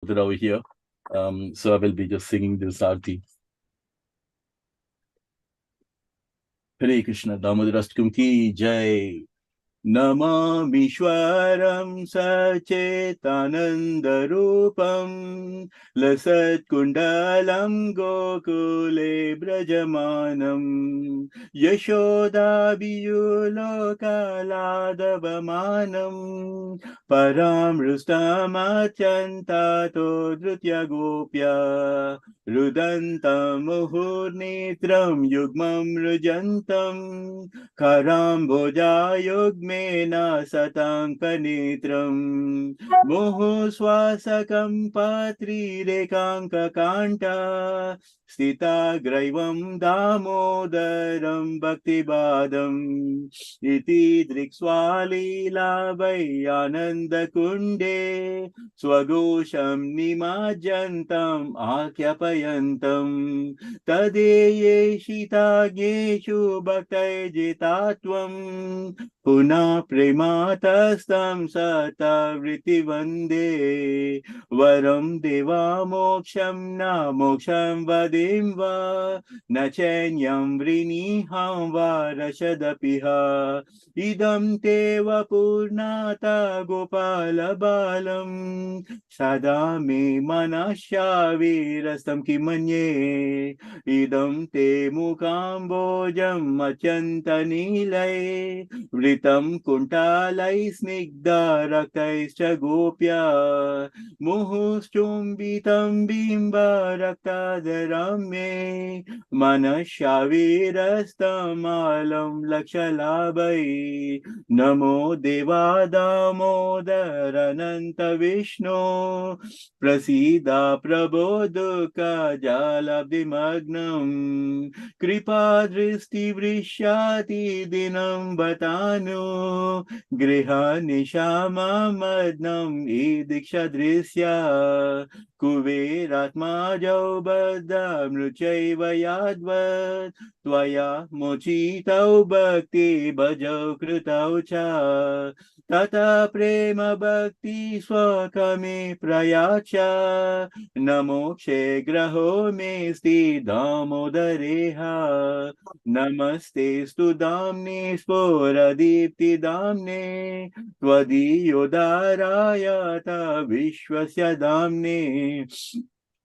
that are over here. So I will be just singing this Aarti. Hare Krishna, Damodarastakam ki jai. Namamishwaram sachetanandarupam lasatkundalam gokule brajamanam yashodabiyulokaladavamanam paramrustamatyantato drutya gopya rudantam muhurnitram yugmam rujantam Karambojayugmena satankanitram Muhuswasakam patrirekangkakanta Stita graivam damodaram bhaktibadam Iti drikswalila vayananda kunde Swagosham nimajantam akyapayantam Tadeye shitagneshu bhaktai jitatvam Puna prematastam sata vriti vande Varam deva moksham na moksham vadim va Na chenyam vriniham va rashadapiha Idam teva purnata gopala balam Sada me manasya virastam kimanye Idam te mukambojam atyanta nilay Vritam kuntalay snigdha raktaischa gopya Muhuschumbitam bimba raktadaram me Manasyavirastam alam lakshalabhay Namo deva damodarananta vishnu Prasida prabodhuka jalabdimagnam Kripa dristi vrishyati dinam batanu Griha nishama madnam idiksha drisya Kuveratma jaubadda mruchaiva yadvat Tvaya mochitau bhakti bhajau krutau cha Tata prema bhakti swakame prayacha Namokshe graho me sti damodareha Namaste stu damne sporadipti damne Tvadiyodarayata vishwasya damne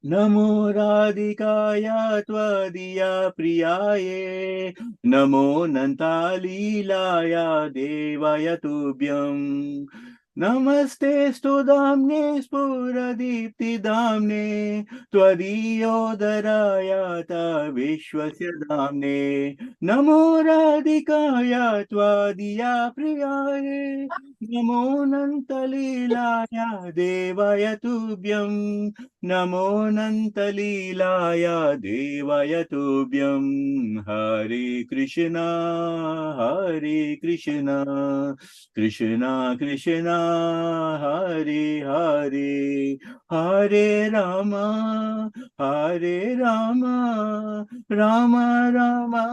Namo Radhikaya Tvadiya Priyaye Namo Nantalilaya Devaya Tubhyam Namaste Studamne Spuradipti Damne Tvadiyodarayata Vishwasya Damne Namo Radhikaya Tvadiya Priyaye Namo Nantalilaya Devaya Tubhyam Namo Nantalilaya Devaya Tubhyam Hare Krishna Krishna Krishna Hare Hare Hare Rama Rama Rama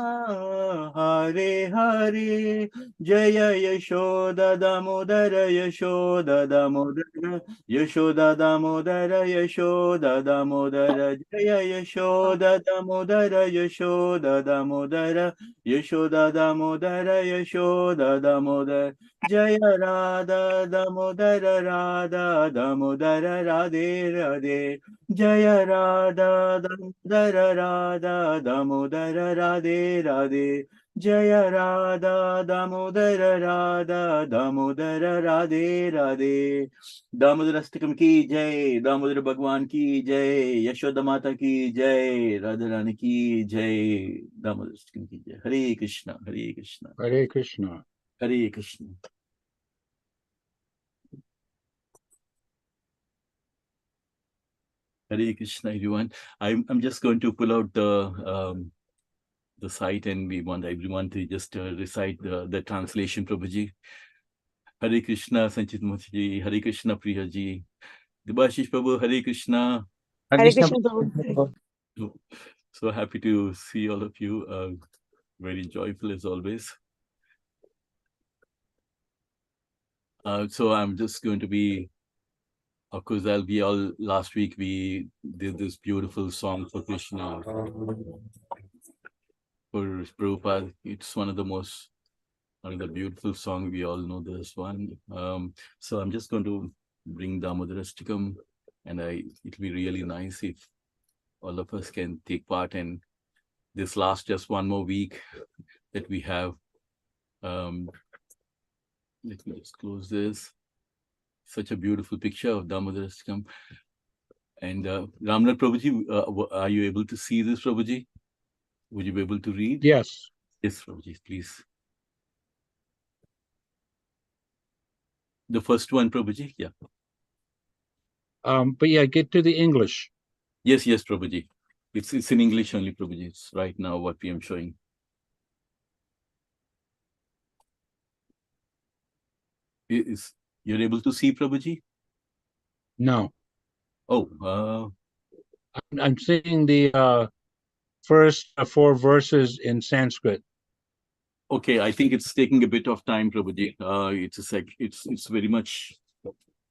Hare Hare Jaya Yashoda Damodara Yashoda Damodara Yashoda Damodara Yashoda Damodara Jaya Yashoda Damodara Yashoda Damodara Yashoda Damodara Yashoda Damodara Jaya Radha Damodara Radha Damodara Radhe Radhe Jaya Radha Damodara Radha Damodara Radhe Radhe Jaya Radha Damodara Radha Damodara Radhe Radhe Damodarastakam ki jai, Damodar Bhagwan ki jai, Yashoda Mata ki jai, Radharani ki jai, Damodarastakam ki jai. Hare Krishna, Hare Krishna. Hare Krishna. Hare Krishna. Hare Krishna, everyone. I'm just going to pull out the site, and we want everyone to just recite the translation, Prabhuji. Hare Krishna, Sanchit Mukherjee. Hare Krishna, Priya ji. Debashish Prabhu, Hare Krishna. Hare Krishna Prabhu. So happy to see all of you. Very joyful as always. So I'm just going to be Of course, last week we did this beautiful song for Krishna, for Prabhupada. It's one of the beautiful song. We all know this one. So I'm just going to bring Damodarastikam, and it'll be really nice if all of us can take part in this last just one more week that we have. Let me just close this. Such a beautiful picture of Damodarastikam. And Ramnath Prabhuji, are you able to see this, Prabhuji? Would you be able to read? Yes. Yes, Prabhuji, please. The first one, Prabhuji, yeah. But yeah, get to the English. Yes, Prabhuji. It's in English only, Prabhuji. It's right now what we am showing. You're able to see, Prabhuji? No. Oh, I'm seeing the first 4 verses in Sanskrit. okay, I think it's taking a bit of time, Prabhuji. It's very much,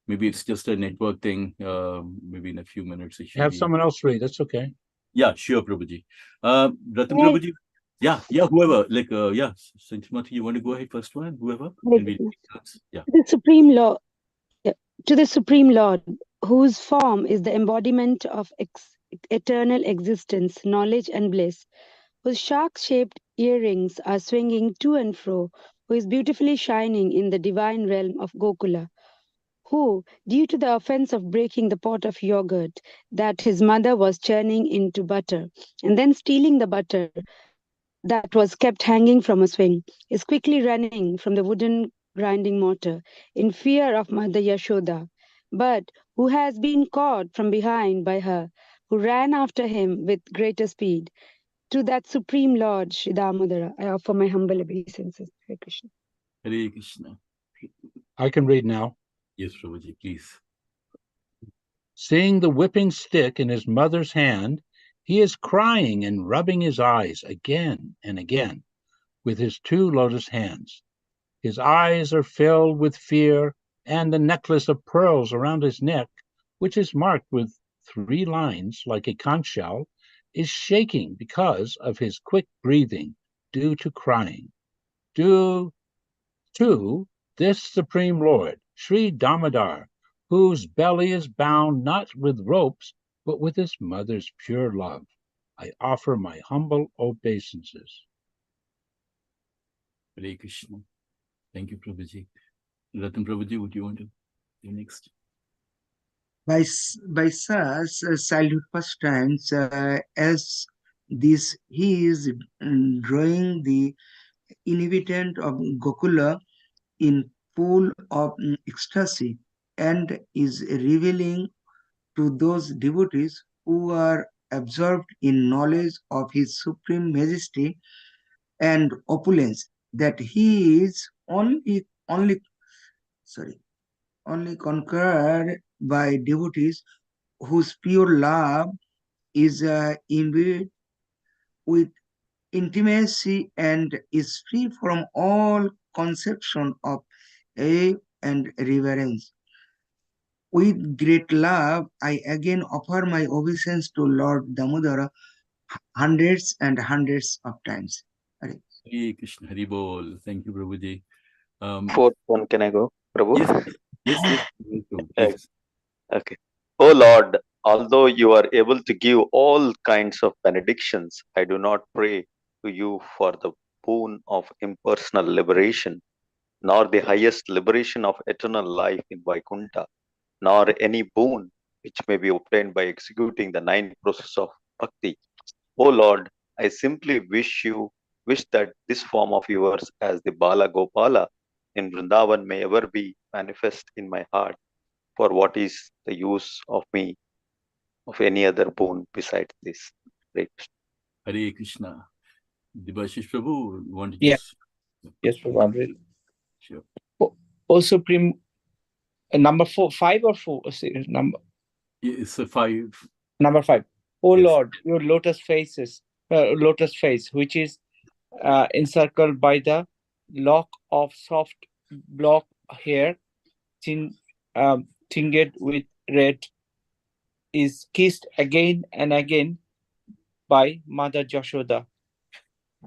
maybe it's just a network thing. Maybe in a few minutes it should Have be. someone else read. That's okay. Yeah, sure, Prabhuji. Ratan Prabhuji. Yeah, whoever. Sanchimati, you want to go ahead first one? Whoever. Yeah. To the Supreme Lord, whose form is the embodiment of eternal existence, knowledge, and bliss, whose shark-shaped earrings are swinging to and fro, who is beautifully shining in the divine realm of Gokula, who, due to the offense of breaking the pot of yogurt that his mother was churning into butter, and then stealing the butter that was kept hanging from a swing, is quickly running from the wooden grinding mortar in fear of Mother Yashoda, but who has been caught from behind by her, who ran after him with greater speed. To that Supreme Lord, Sri Damodara, I offer my humble obeisances. Hare Krishna. Hare Krishna. I can read now. Yes, Prabhuji, please. Seeing the whipping stick in his mother's hand, he is crying and rubbing his eyes again and again with his 2 lotus hands. His eyes are filled with fear, and the necklace of pearls around his neck, which is marked with 3 lines like a conch shell, is shaking because of his quick breathing due to crying. Due to this Supreme Lord, Sri Damodar, whose belly is bound not with ropes, but with his mother's pure love, I offer my humble obeisances. Hare Krishna. Thank you, Prabhuji. Ratan Prabhuji, would you want to do next? By such childhood pastimes as this, he is drawing the inhabitant of Gokula in full of ecstasy and is revealing to those devotees who are absorbed in knowledge of his supreme majesty and opulence that he is only conquered by devotees whose pure love is imbued with intimacy and is free from all conception of awe and reverence. With great love, I again offer my obeisance to Lord Damodara hundreds and hundreds of times. Hare Hare Krishna, Hari Bol. Thank you, Prabhuji. Fourth one, can I go, Prabhu? Yes, please. Okay. Oh Lord, although you are able to give all kinds of benedictions, I do not pray to you for the boon of impersonal liberation, nor the highest liberation of eternal life in Vaikuntha, nor any boon which may be obtained by executing the 9 processes of bhakti. O Lord, I simply wish that this form of yours as the Bala Gopala in Vrindavan may ever be manifest in my heart. For what is the use of me of any other boon besides this? Great. Hare Krishna. Debashish Prabhu, you want to just... Yes, Prabhu. Sure. O Supreme, number 5 or 4? Number. It's a 5. Number 5. O Yes. Lord, your lotus face, which is encircled by the lock of soft black hair, tinged with red is kissed again and again by Mother Yashoda,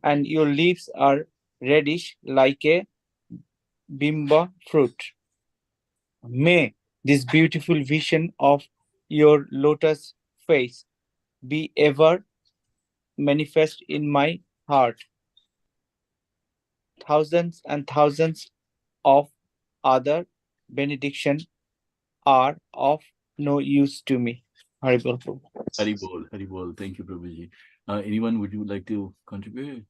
and your lips are reddish like a bimba fruit. May this beautiful vision of your lotus face be ever manifest in my heart. Thousands and thousands of other benedictions are of no use to me. Haribol. Haribol. Thank you, Prabhuji. Anyone, would you like to contribute?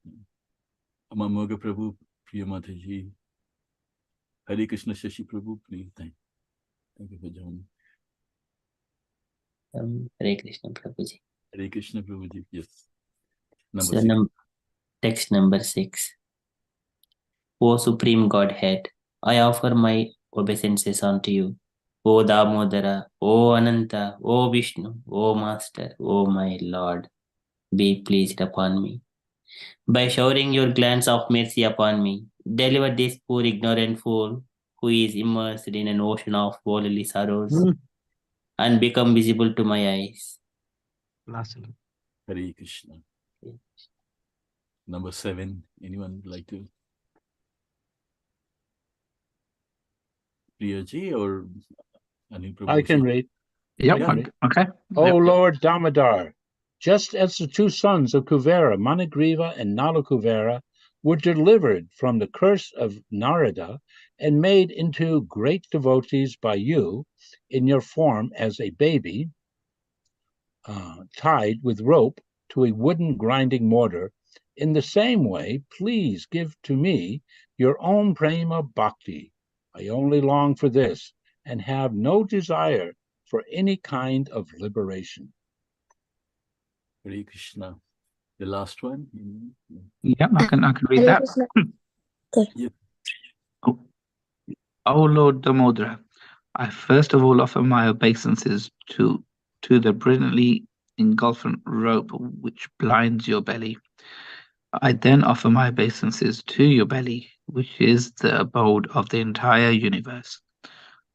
Amamoga Prabhu, Priya Mataji. Hare Krishna Shashi Prabhu, please. Thank you for joining. Hare Krishna Prabhuji. Hare Krishna Prabhuji, yes. So text number 6. O Supreme Godhead, I offer my obeisances unto you. O Damodara, O Ananta, O Vishnu, O Master, O my Lord, be pleased upon me. By showering your glance of mercy upon me, deliver this poor ignorant fool who is immersed in an ocean of worldly sorrows and become visible to my eyes. Hare Krishna. Number 7, anyone would like to? Priyaji or Anil Prabhu? I can read. Yep. I can read. Okay. O Yep. Lord Damodar, just as the 2 sons of Kuvera, Manigriva and Nalakuvera, were delivered from the curse of Narada and made into great devotees by you in your form as a baby, tied with rope to a wooden grinding mortar, in the same way, please give to me your own prema bhakti. I only long for this and have no desire for any kind of liberation. Hare Krishna. The last one? Yep, I can read Hare that. Krishna. Yeah. O Lord Damodara, I first of all offer my obeisances to the brilliantly engulfing rope which blinds your belly. I then offer my obeisances to your belly, which is the abode of the entire universe.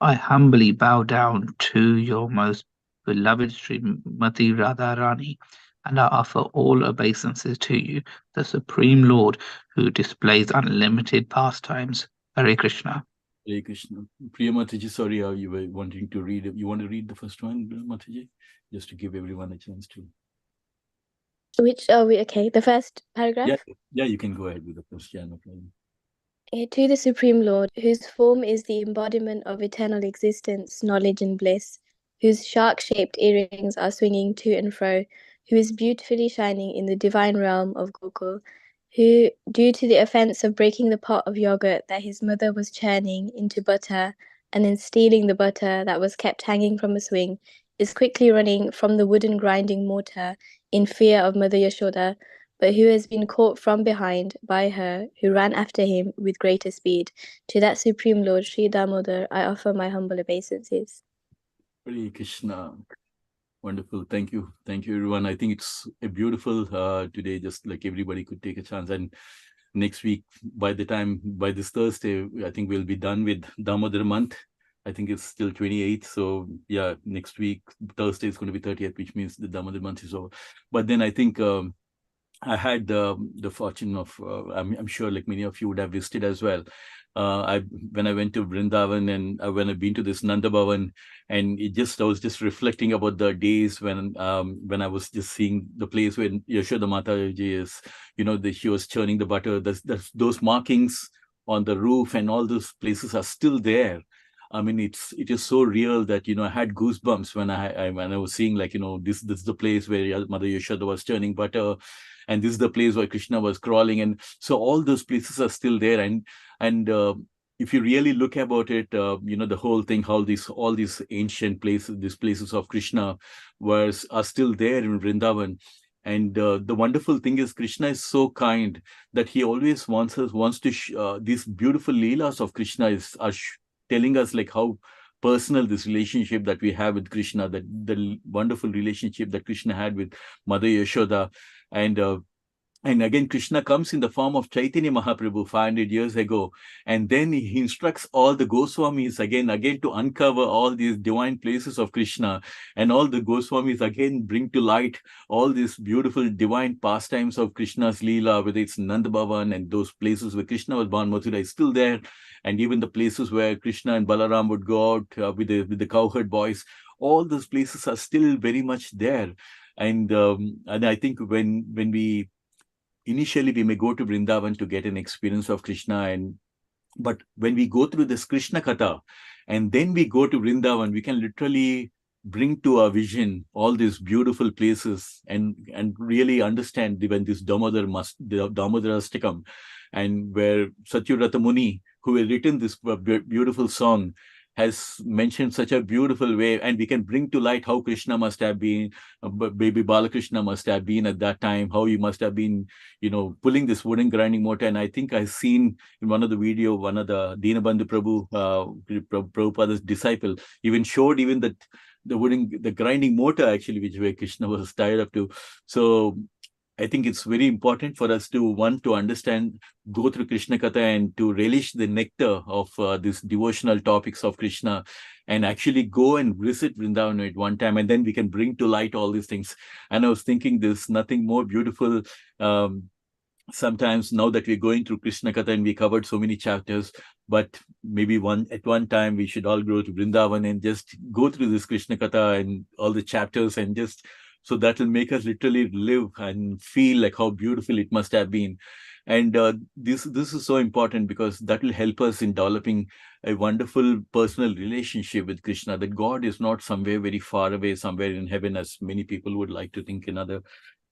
I humbly bow down to your most beloved Srimati Radharani, and I offer all obeisances to you, the Supreme Lord, who displays unlimited pastimes. Hare Krishna. Hare Krishna. Priya Mataji, sorry, you were wanting to read. You want to read the first one, Mataji? Just to give everyone a chance to. Which are we? Okay, the first paragraph. Yeah, you can go ahead with the first. Yeah, no problem. To the Supreme Lord, whose form is the embodiment of eternal existence, knowledge, and bliss, whose shark-shaped earrings are swinging to and fro, who is beautifully shining in the divine realm of Gokul, who, due to the offense of breaking the pot of yogurt that his mother was churning into butter and then stealing the butter that was kept hanging from a swing, is quickly running from the wooden grinding mortar in fear of Mother Yashoda, but who has been caught from behind by her, who ran after him with greater speed. To that Supreme Lord, Sri Damodar, I offer my humble obeisances. Hare Krishna. Wonderful. Thank you. Thank you, everyone. I think it's a beautiful today, just like everybody could take a chance. And next week, by this Thursday, I think we'll be done with Damodar month. I think it's still 28th. So yeah, next week, Thursday is going to be 30th, which means the Damodar month is over. But then I think I had the fortune of, I'm sure like many of you would have visited as well. When I went to Vrindavan and when I've been to this Nanda Bhavan, and I was just reflecting about the days when I was just seeing the place where Yashoda Mataji is, she was churning the butter. Those markings on the roof and all those places are still there. I mean, it is so real that, I had goosebumps when I was seeing like, this is the place where Mother Yashoda was churning butter. And this is the place where Krishna was crawling. And so all those places are still there. And if you really look about it, the whole thing, how all these ancient places, these places of Krishna are still there in Vrindavan. And the wonderful thing is Krishna is so kind that he always wants to, these beautiful leelas of Krishna are telling us like how personal this relationship that we have with Krishna, that the wonderful relationship that Krishna had with Mother Yashoda. And And again, Krishna comes in the form of Chaitanya Mahaprabhu 500 years ago. And then he instructs all the Goswamis again to uncover all these divine places of Krishna. And all the Goswamis again bring to light all these beautiful divine pastimes of Krishna's Leela, whether it's Nanda Bhavan and those places where Krishna was born, Mathura is still there. And even the places where Krishna and Balaram would go out with the cowherd boys, all those places are still very much there. And I think when we initially we may go to Vrindavan to get an experience of Krishna, but when we go through this Krishna Katha and then we go to Vrindavan, we can literally bring to our vision all these beautiful places and really understand when this Damodarastakam, and where Satyvrata Muni, who has written this beautiful song, has mentioned such a beautiful way, and we can bring to light how Krishna must have been, baby Balakrishna must have been at that time, how he must have been, pulling this wooden grinding mortar. And I think I've seen in one of the video, one of the Dinabandhu Prabhu, Prabhupada's disciple, even showed even that the grinding mortar actually, which way Krishna was tied up to. So I think it's very important for us to understand, go through Krishna Katha and to relish the nectar of these devotional topics of Krishna, and actually go and visit Vrindavan at one time, and then we can bring to light all these things. And I was thinking there's nothing more beautiful. Sometimes now that we're going through Krishna Katha and we covered so many chapters, but maybe at one time we should all go to Vrindavan and just go through this Krishna Katha and all the chapters, and just so that will make us literally live and feel like how beautiful it must have been. And this is so important, because that will help us in developing a wonderful personal relationship with Krishna, that God is not somewhere very far away, somewhere in heaven, as many people would like to think in other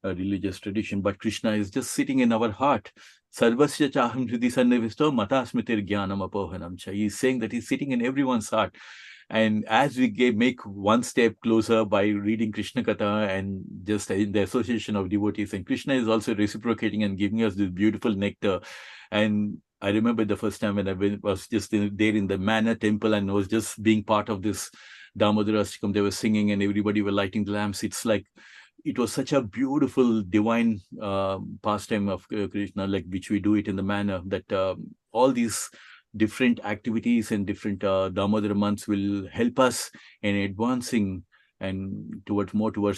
religious tradition, but Krishna is just sitting in our heart. Sarvasya chaham hridi sannivisto matasmitir jnanam apohanam cha. He's saying that he's sitting in everyone's heart. And as we make one step closer by reading Krishna Katha and just in the association of devotees, and Krishna is also reciprocating and giving us this beautiful nectar. And I remember the first time when I was just there in the Manna temple and was just being part of this Damodarastakam. They were singing and everybody were lighting the lamps. It's like, it was such a beautiful divine pastime of Krishna, like which we do it in the manner that all these different activities and different Damodar months will help us in advancing and towards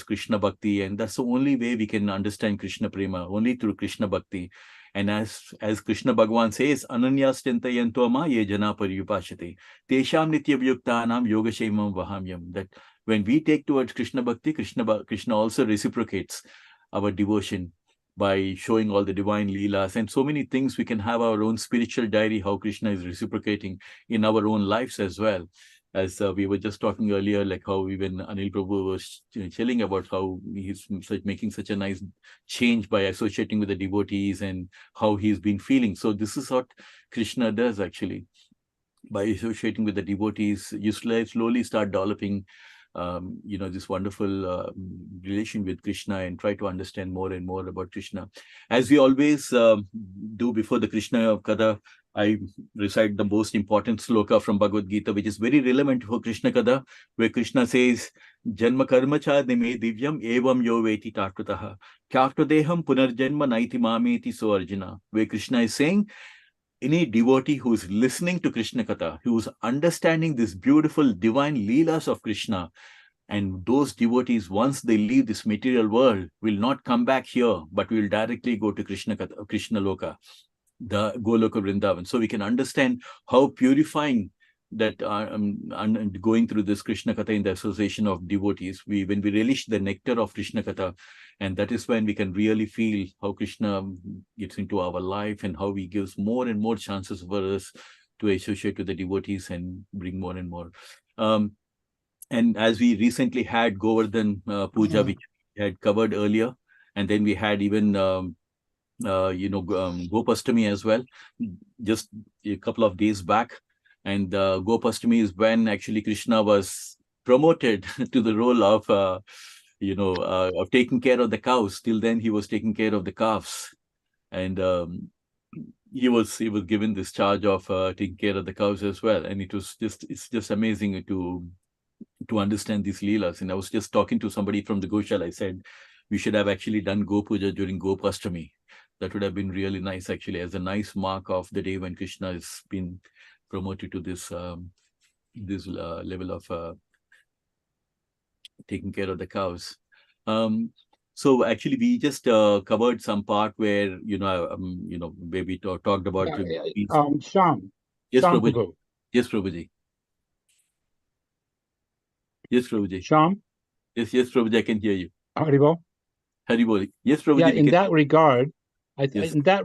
Krishna Bhakti. And that's the only way we can understand Krishna Prema, only through Krishna Bhakti. And as Krishna Bhagavan says, Ananyas Chintayantoma ye jana paryupashate, Tesham nitya vyuktanam yogashaimam vahamyam, that when we take towards Krishna Bhakti, Krishna also reciprocates our devotion by showing all the divine leelas and so many things. We can have our own spiritual diary, how Krishna is reciprocating in our own lives as well. As we were just talking earlier, like how even Anil Prabhu was telling about how he's making such a nice change by associating with the devotees and how he's been feeling. So this is what Krishna does actually. By associating with the devotees, you slowly start developing this wonderful relation with Krishna, and try to understand more and more about Krishna. As we always do before the Krishna Katha, I recite the most important sloka from Bhagavad Gita, which is very relevant for Krishna Katha, where Krishna says, Janma karma cha dime divyam evam yo veti tatvataha kyaktadeham punarjanma naiti mameti so Arjuna, where Krishna is saying, any devotee who is listening to Krishna Katha, who is understanding this beautiful divine leelas of Krishna, and those devotees, once they leave this material world, will not come back here, but will directly go to Krishna Loka, the Goloka Vrindavan. So we can understand how purifying that going through this Krishna Katha in the association of devotees, when we relish the nectar of Krishna Katha, and that is when we can really feel how Krishna gets into our life and how he gives more and more chances for us to associate with the devotees and bring more and more. And as we recently had Govardhan Puja, which we had covered earlier, and then we had even Gopastami as well, just a couple of days back. And Gopastami is when actually Krishna was promoted to the role of taking care of the cows. Till then, he was taking care of the calves, and he was given this charge of taking care of the cows as well. And it's just amazing to understand these leelas. And I was just talking to somebody from the Goshala. I said, we should have actually done Go Puja during Gopashtami. That would have been really nice, actually, as a nice mark of the day when Krishna has been promoted to this level of taking care of the cows. So actually, we just covered some part where where we talked about. Sham. Yes, Sham Prabhuji. Prabhu. Yes, Prabhuji. Yes, Prabhuji. Sham. Yes, Prabhuji. I can hear you. Haribol. Haribol. Yes, Prabhuji. Yeah, in that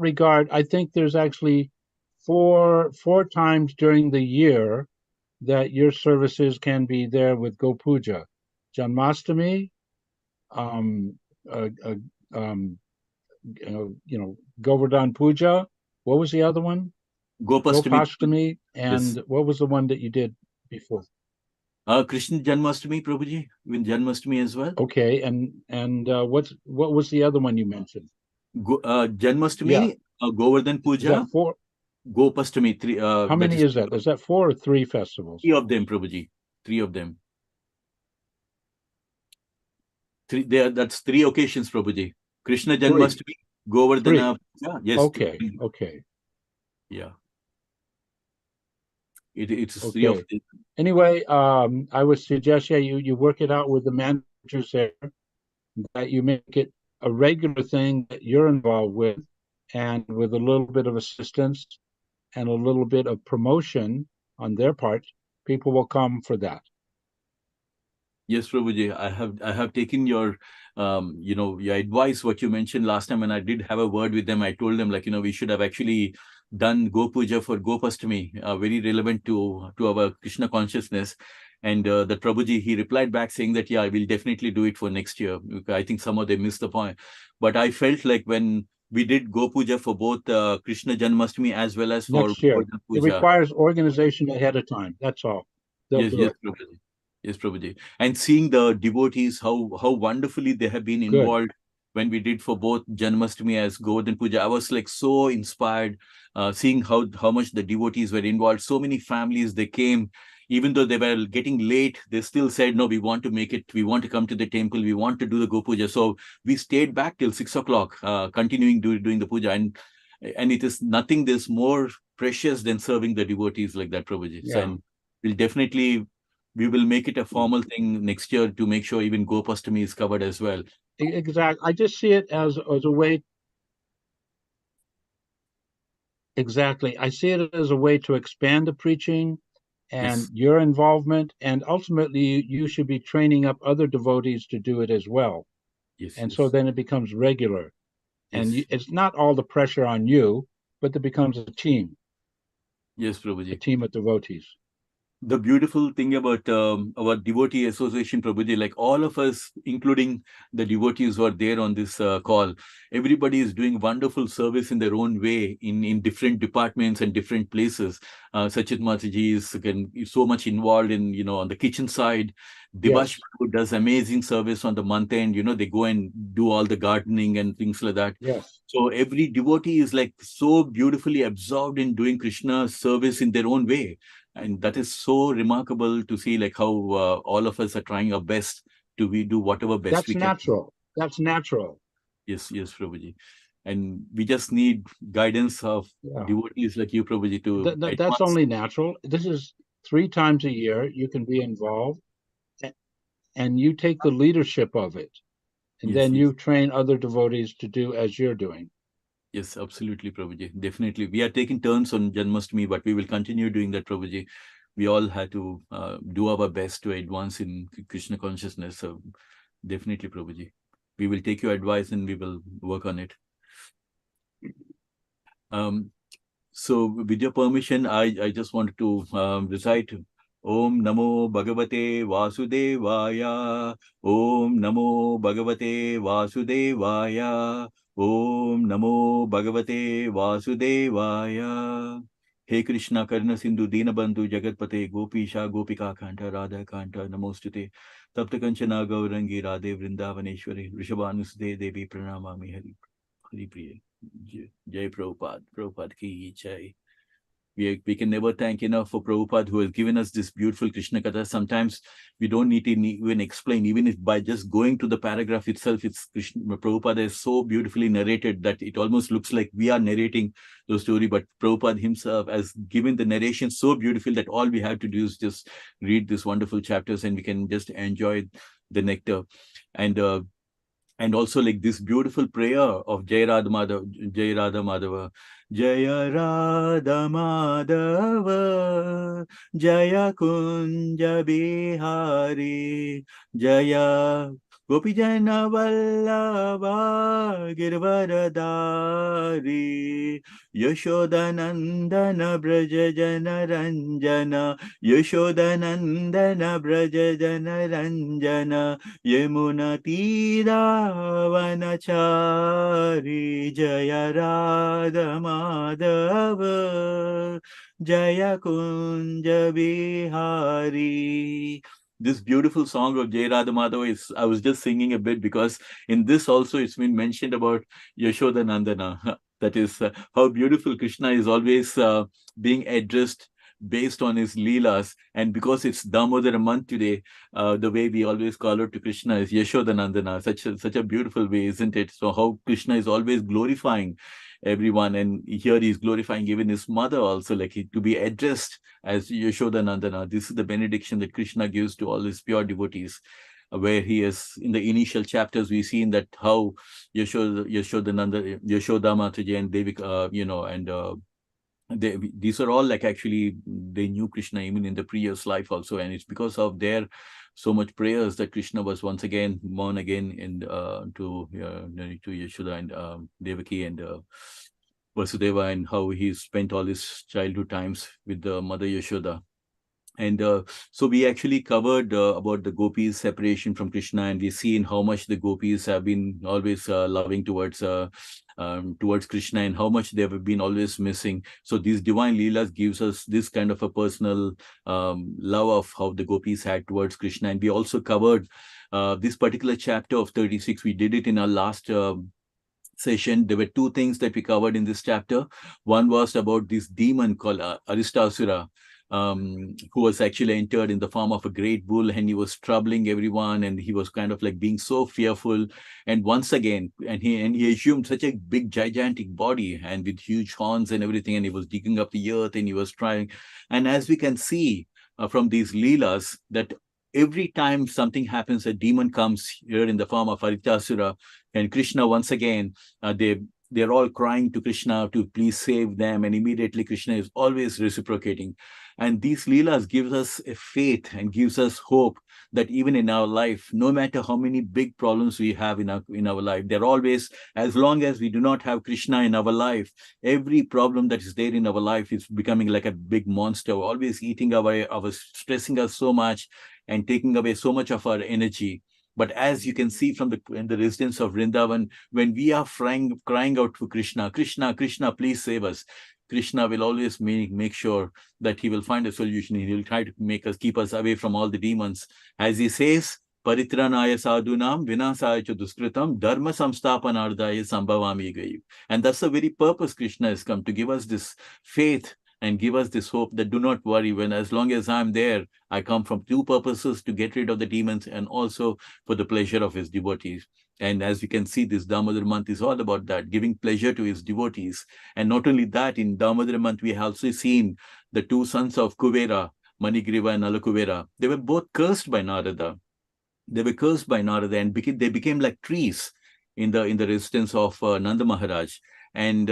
regard, I think there's actually four times during the year that your services can be there with Go Puja. Janmastami, Govardhan Puja. What was the other one? Gopashtami. And yes. What was the one that you did before? Krishna Janmastami, Prabhuji, with Janmastami as well. Okay, and what was the other one you mentioned? Janmastami, Govardhan Puja. Is that four? Gopashtami, three. How many is that? Is that 4 or 3 festivals? 3 of them, Prabhuji. 3 of them. That's 3 occasions, Prabhuji. Krishna Janmastami, Govardhana Puja. Yes. Okay. Yeah. It's okay. 3 of them. Anyway, I would suggest you work it out with the managers there, that you make it a regular thing that you're involved with, and with a little bit of assistance and a little bit of promotion on their part, people will come for that. Yes, Prabhuji, I have taken your your advice, what you mentioned last time, and I did have a word with them. I told them, like, we should have actually done Go Puja for Gopashtami, very relevant to our Krishna consciousness. And the Prabhuji, he replied back saying that, yeah, I will definitely do it for next year. I think somehow they missed the point. But I felt like when we did Go Puja for both Krishna Janmastami as well as for next year, Puja, it requires organization ahead of time. That's all. Yes, Prabhuji. Yes, Prabhuji. And seeing the devotees, how wonderfully they have been involved. Good. When we did for both Janmashtami as Govardhan Puja, I was like so inspired, seeing how much the devotees were involved. So many families, they came, even though they were getting late, they still said, no, we want to make it. We want to come to the temple. We want to do the Go Puja. So we stayed back till 6 o'clock, continuing doing the puja. And it is nothing that's more precious than serving the devotees like that, Prabhuji. Yeah. So, and we will make it a formal thing next year to make sure even Gopashtami is covered as well. Exactly. I just see it as a way. Exactly. I see it as a way to expand the preaching and your involvement, and ultimately you should be training up other devotees to do it as well. So then it becomes regular. And it's not all the pressure on you, but it becomes a team. Yes, Prabhuji. A team of devotees. The beautiful thing about our devotee association, Prabhuji, like all of us, including the devotees who are there on this call, everybody is doing wonderful service in their own way in different departments and different places. Sachit Mataji is so much involved in, on the kitchen side. Divash does amazing service on the month end. They go and do all the gardening and things like that. Yes. So every devotee is like so beautifully absorbed in doing Krishna service in their own way. And that is so remarkable to see, like how all of us are trying our best to do whatever best we can. That's natural. Yes, Prabhuji. And we just need guidance of devotees like you, Prabhuji, to that's only natural. This is 3 times a year you can be involved, and you take the leadership of it. And then you train other devotees to do as you're doing. Yes, absolutely, Prabhuji. Definitely. We are taking turns on Janmashtami, but we will continue doing that, Prabhuji. We all had to do our best to advance in Krishna consciousness. So definitely, Prabhuji. We will take your advice and we will work on it. So with your permission, I just wanted to recite Om Namo Bhagavate Vasudevaya. Om Namo Bhagavate Vasudevaya. Om Namo Bhagavate Vasudevaya. Hey Krishna Karna Sindhu Dinabandhu Jagatpate Gopisha Gopika Kanta Radha Kanta Namostute Tapta Kanchana Gaurangi Radhe Vrindavaneshwari Rishabhanusde Devi Pranamami Hari Priya. Jai Prabhupada. Prabhupada ki jai. We can never thank enough for Prabhupada, who has given us this beautiful Krishna Katha. Sometimes we don't need to even explain, even if by just going to the paragraph itself, it's Prabhupada is so beautifully narrated that it almost looks like we are narrating the story, but Prabhupada himself has given the narration so beautiful that all we have to do is just read these wonderful chapters and we can just enjoy the nectar. And also like this beautiful prayer of Jai Radha Madhava, Jai Radha Madhava, Jaya Radha Madhava, Jaya Kunja Bihari, Jaya Gopijana Vallabha Girvaradari, Yashodanandana Brajajana Ranjana, Yashodanandana Brajajana Ranjana, Yamuna Vanachari, Jaya Radha Madhava, Jaya Kunja Bihari. This beautiful song of Jai Radha Madhava is, I was just singing a bit because in this also it's been mentioned about Yashoda Nandana. That is how beautiful Krishna is always being addressed based on his leelas. And because it's Damodara month today, the way we always call out to Krishna is Yashodanandana, such a beautiful way, isn't it? So how Krishna is always glorifying everyone, and here he's glorifying even his mother also, like to be addressed as Yashodanandana. This is the benediction that Krishna gives to all his pure devotees, where he is in the initial chapters. We see in that how Yashodananda, Yashoda Mataji and Devika, these are all like actually they knew Krishna even in the previous life also, and it's because of their so much prayers that Krishna was once again born again in to Yashoda and Devaki and Vasudeva, and how he spent all his childhood times with the mother Yashoda. And so we actually covered about the gopis' separation from Krishna, and we see in how much the gopis have been always loving towards Krishna, and how much they have been always missing. So these divine leelas gives us this kind of a personal love of how the gopis had towards Krishna. And we also covered this particular chapter of 36. We did it in our last session. There were two things that we covered in this chapter. One was about this demon called Aristasura, who was actually entered in the form of a great bull, and he was troubling everyone, and he was kind of like being so fearful. And once again, and he assumed such a big gigantic body and with huge horns and everything, and he was digging up the earth and he was trying. And as we can see from these leelas, that every time something happens, a demon comes here in the form of Aritasura, and Krishna once again, they're all crying to Krishna to please save them, and immediately Krishna is always reciprocating. And these leelas gives us a faith and gives us hope that even in our life, no matter how many big problems we have in our life, they're always, as long as we do not have Krishna in our life, every problem that is there in our life is becoming like a big monster, always eating away, stressing us so much and taking away so much of our energy. But as you can see from the residents of Vrindavan, when we are crying out to Krishna, Krishna, Krishna, please save us, Krishna will always make sure that he will find a solution. He will try to keep us away from all the demons. As he says, Paritranaya sadhunam vinasaya cha duskritam dharma samstapanardaya sambhavami gayu. And that's the very purpose Krishna has come, to give us this faith and give us this hope that do not worry, when as long as I'm there, I come from two purposes: to get rid of the demons and also for the pleasure of his devotees. And as you can see, this Damodar month is all about that, giving pleasure to his devotees. And not only that, in Damodar month, we have also seen the two sons of Kuvera, Manigriva and Alakuvera. They were both cursed by Narada. They were cursed by Narada, and they became like trees in the residence of Nanda Maharaj. And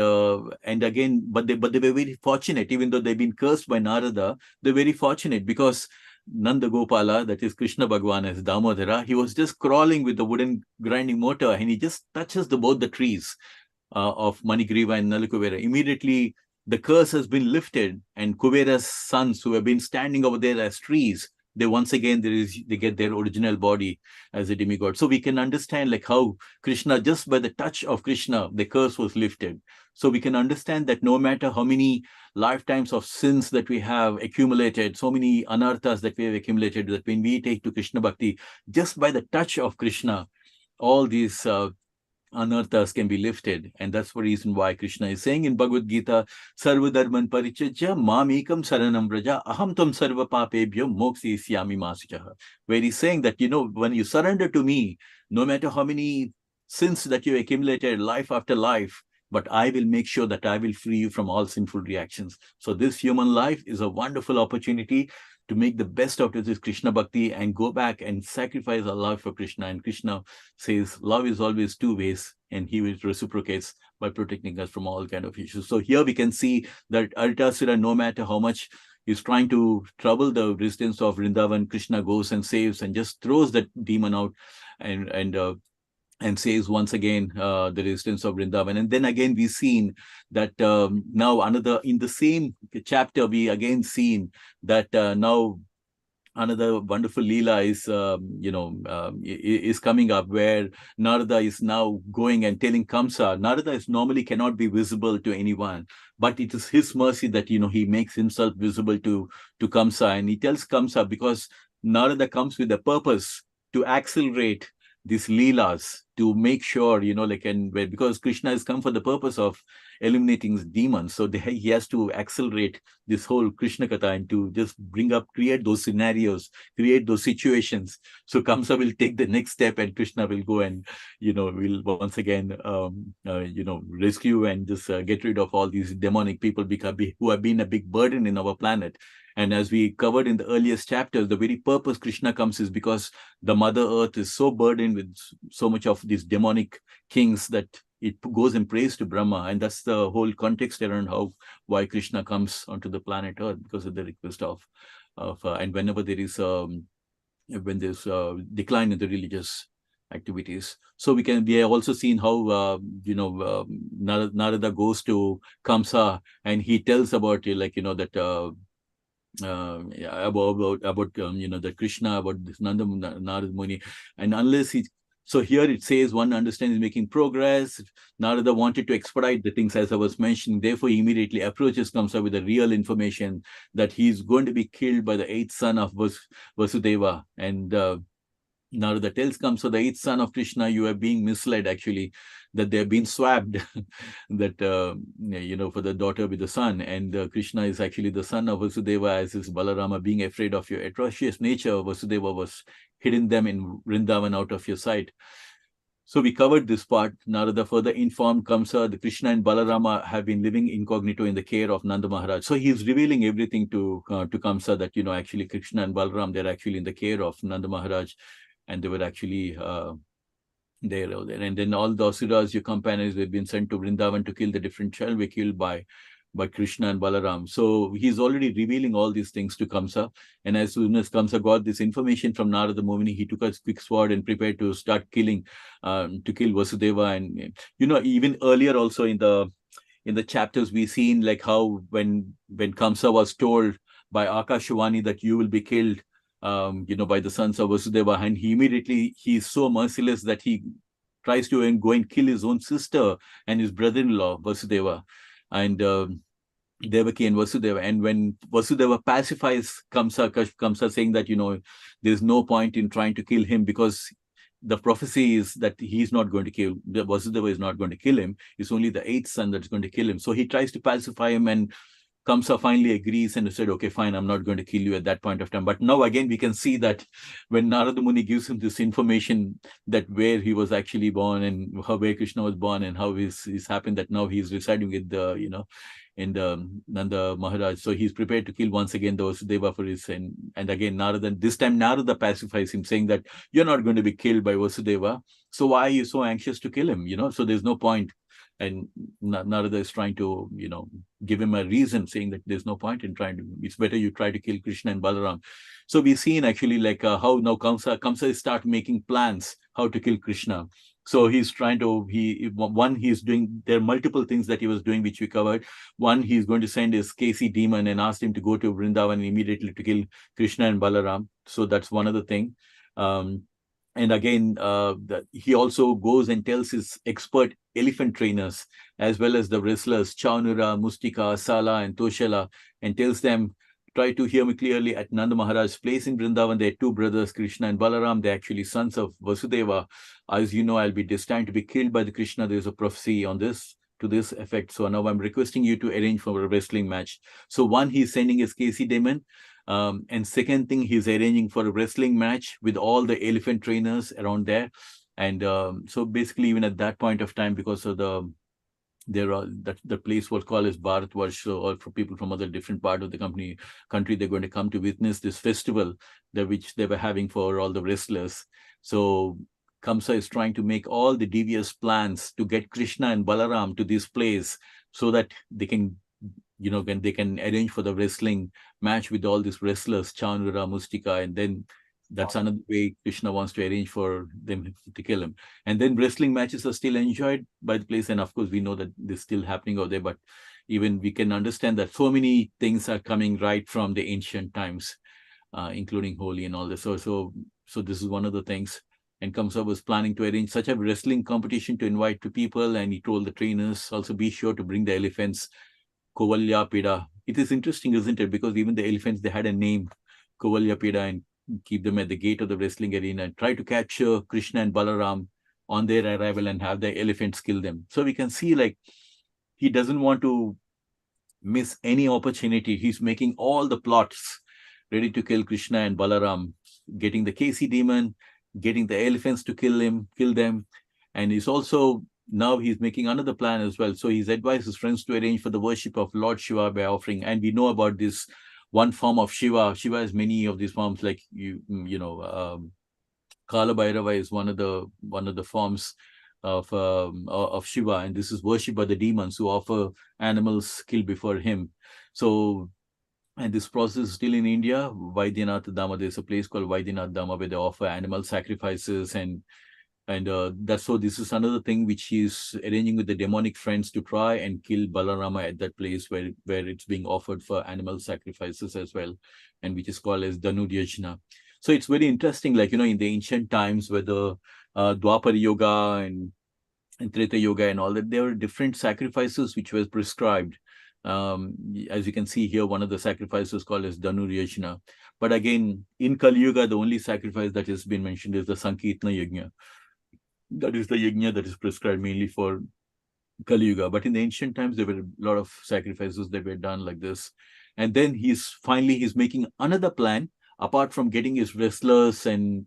again, but they were very fortunate, even though they've been cursed by Narada. They're very fortunate because Nanda Gopala, that is Krishna Bhagwan as Damodara, he was just crawling with the wooden grinding mortar, and he just touches both the trees of Manigriva and Nalakuvera. Immediately, the curse has been lifted, and Kuvera's sons, who have been standing over there as trees, they once again they get their original body as a demigod. So we can understand like how Krishna, just by the touch of Krishna, the curse was lifted. So we can understand that no matter how many lifetimes of sins that we have accumulated, so many anarthas that we have accumulated, that when we take to Krishna Bhakti, just by the touch of Krishna, all these anarthas can be lifted. And that's the reason why Krishna is saying in Bhagavad Gita, Sarva Dharman Parichajya Mamekam Saranam Braja Aham Tam Sarva Papebhyo Mokshisyami Masuchaha. Where he's saying that, when you surrender to me, no matter how many sins that you accumulated life after life, but I will make sure that I will free you from all sinful reactions. So this human life is a wonderful opportunity to make the best out of this Krishna Bhakti and go back and sacrifice our love for Krishna. And Krishna says love is always two ways, and he will reciprocates by protecting us from all kind of issues. So here we can see that Aritasura, no matter how much he's trying to trouble the residents of Vrindavan, Krishna goes and saves and just throws that demon out and saves once again the residents of Vrindavan. And then again we seen that now in the same chapter we again seen that now another wonderful Leela is coming up, where Narada is now going and telling Kamsa. Narada normally cannot be visible to anyone, but it is his mercy that he makes himself visible to Kamsa, and he tells Kamsa, because Narada comes with a purpose to accelerate these Leelas, to make sure, because Krishna has come for the purpose of eliminating demons. So he has to accelerate this whole Krishna Katha and to just create those scenarios, create those situations. So Kamsa will take the next step and Krishna will go and, will once again, rescue and just get rid of all these demonic people who have been a big burden in our planet. And as we covered in the earliest chapters, the very purpose Krishna comes is because the Mother Earth is so burdened with so much of these demonic kings that it goes and prays to Brahma. And that's the whole context around why Krishna comes onto the planet Earth, because of the request and whenever there is when there's a decline in the religious activities. So we have also seen how Narada goes to Kamsa and he tells about that about that Krishna, about this Narada Muni, and so here it says one understands making progress. Narada wanted to expedite the things, as I was mentioning. Therefore, he immediately approaches Kamsa with the real information that he's going to be killed by the eighth son of Vasudeva. And Narada tells Kamsa, the eighth son of Krishna, you are being misled, actually, that they have been swapped, that, for the daughter with the son. And Krishna is actually the son of Vasudeva, as is Balarama. Being afraid of your atrocious nature, Vasudeva was hidden them in Vrindavan out of your sight. So we covered this part. Narada further informed Kamsa that Krishna and Balarama have been living incognito in the care of Nanda Maharaj. So he's revealing everything to Kamsa that, actually Krishna and Balaram, they're actually in the care of Nanda Maharaj. And they were actually there. And then all the Asuras, your companions, they've been sent to Vrindavan to kill the different child, were killed by Krishna and Balaram. So he's already revealing all these things to Kamsa. And as soon as Kamsa got this information from Narada Muni, he took a quick sword and prepared to start killing, to kill Vasudeva. And, even earlier also in the chapters, we seen like how when Kamsa was told by Akashvani that you will be killed, by the sons of Vasudeva, and he's so merciless that he tries to go and kill his own sister and his brother-in-law, Vasudeva, and Devaki and Vasudeva. And when Vasudeva pacifies Kamsa saying that, there's no point in trying to kill him, because the prophecy is that he's not going to kill, Vasudeva is not going to kill him. It's only the eighth son that's going to kill him. So he tries to pacify him, and Kamsa finally agrees and said, okay, fine, I'm not going to kill you at that point of time. But now again, we can see that when Narada Muni gives him this information that where he was actually born and where Krishna was born and how it's happened that now he's residing with in the Nanda Maharaj. So he's prepared to kill once again the Vasudeva for his sin. And again, this time Narada pacifies him, saying that you're not going to be killed by Vasudeva. So why are you so anxious to kill him? So there's no point. And Narada is trying to, give him a reason, saying that there's no point in it's better you try to kill Krishna and Balaram. So we've seen actually like how now Kamsa start making plans how to kill Krishna. So he's trying to, there are multiple things that he was doing, which we covered. One, he's going to send his KC demon and ask him to go to Vrindavan immediately to kill Krishna and Balaram. So that's one other thing. And again, he also goes and tells his expert elephant trainers, as well as the wrestlers, Chaunura, Mustika, Sala, and Toshala, and tells them try to hear me clearly. At Nanda Maharaj's place in Vrindavan, there are two brothers, Krishna and Balaram. They're actually sons of Vasudeva. As you know, I'll be destined to be killed by the Krishna. There's a prophecy on this, to this effect. So now I'm requesting you to arrange for a wrestling match. So one, he's sending his Casey Damon. And second thing, he's arranging for a wrestling match with all the elephant trainers around there. And so basically, even at that point of time, because of the place was called as Bharatvarsh, so all for people from other different part of the country, they're going to come to witness this festival which they were having for all the wrestlers. So Kamsa is trying to make all the devious plans to get Krishna and Balaram to this place so that they can, when they can arrange for the wrestling match with all these wrestlers, Chandra, Mustika, and then that's another way Krishna wants to arrange for them to kill him. And then wrestling matches are still enjoyed by the place. And of course, we know that this is still happening out there, but even we can understand that so many things are coming right from the ancient times, including Holi and all this. So this is one of the things. And Kamsa was planning to arrange such a wrestling competition to invite to people. And he told the trainers also be sure to bring the elephants, Kovalya Pida. It is interesting, isn't it? Because even the elephants, they had a name, Kovalya Pida, and keep them at the gate of the wrestling arena and try to capture Krishna and Balaram on their arrival and have the elephants kill them. So we can see like he doesn't want to miss any opportunity. He's making all the plots ready to kill Krishna and Balaram, getting the Casey demon, getting the elephants to kill them. And he's also, now he's making another plan as well. So he's advised his friends to arrange for the worship of Lord Shiva by offering. And we know about this one form of Shiva. Shiva has many of these forms, like Kala Bhairava is one of the forms of Shiva, and this is worshipped by the demons who offer animals killed before him. So, and this process is still in India. Vaidyanath Dhamma, there's a place called Vaidyanath Dhamma where they offer animal sacrifices, and that's so this is another thing which he's arranging with the demonic friends to try and kill Balarama at that place where it's being offered for animal sacrifices as well, and which is called as Danud Yajna. So it's very interesting, like, in the ancient times where the Dwapar Yoga and Treta Yoga and all that, there were different sacrifices which was prescribed. As you can see here, one of the sacrifices called as Danud Yajna. But again, in Kali Yuga, the only sacrifice that has been mentioned is the Sankirtana Yajna. That is the yajna that is prescribed mainly for Kali Yuga. But in the ancient times, there were a lot of sacrifices that were done like this. And then he's making another plan, apart from getting his wrestlers and,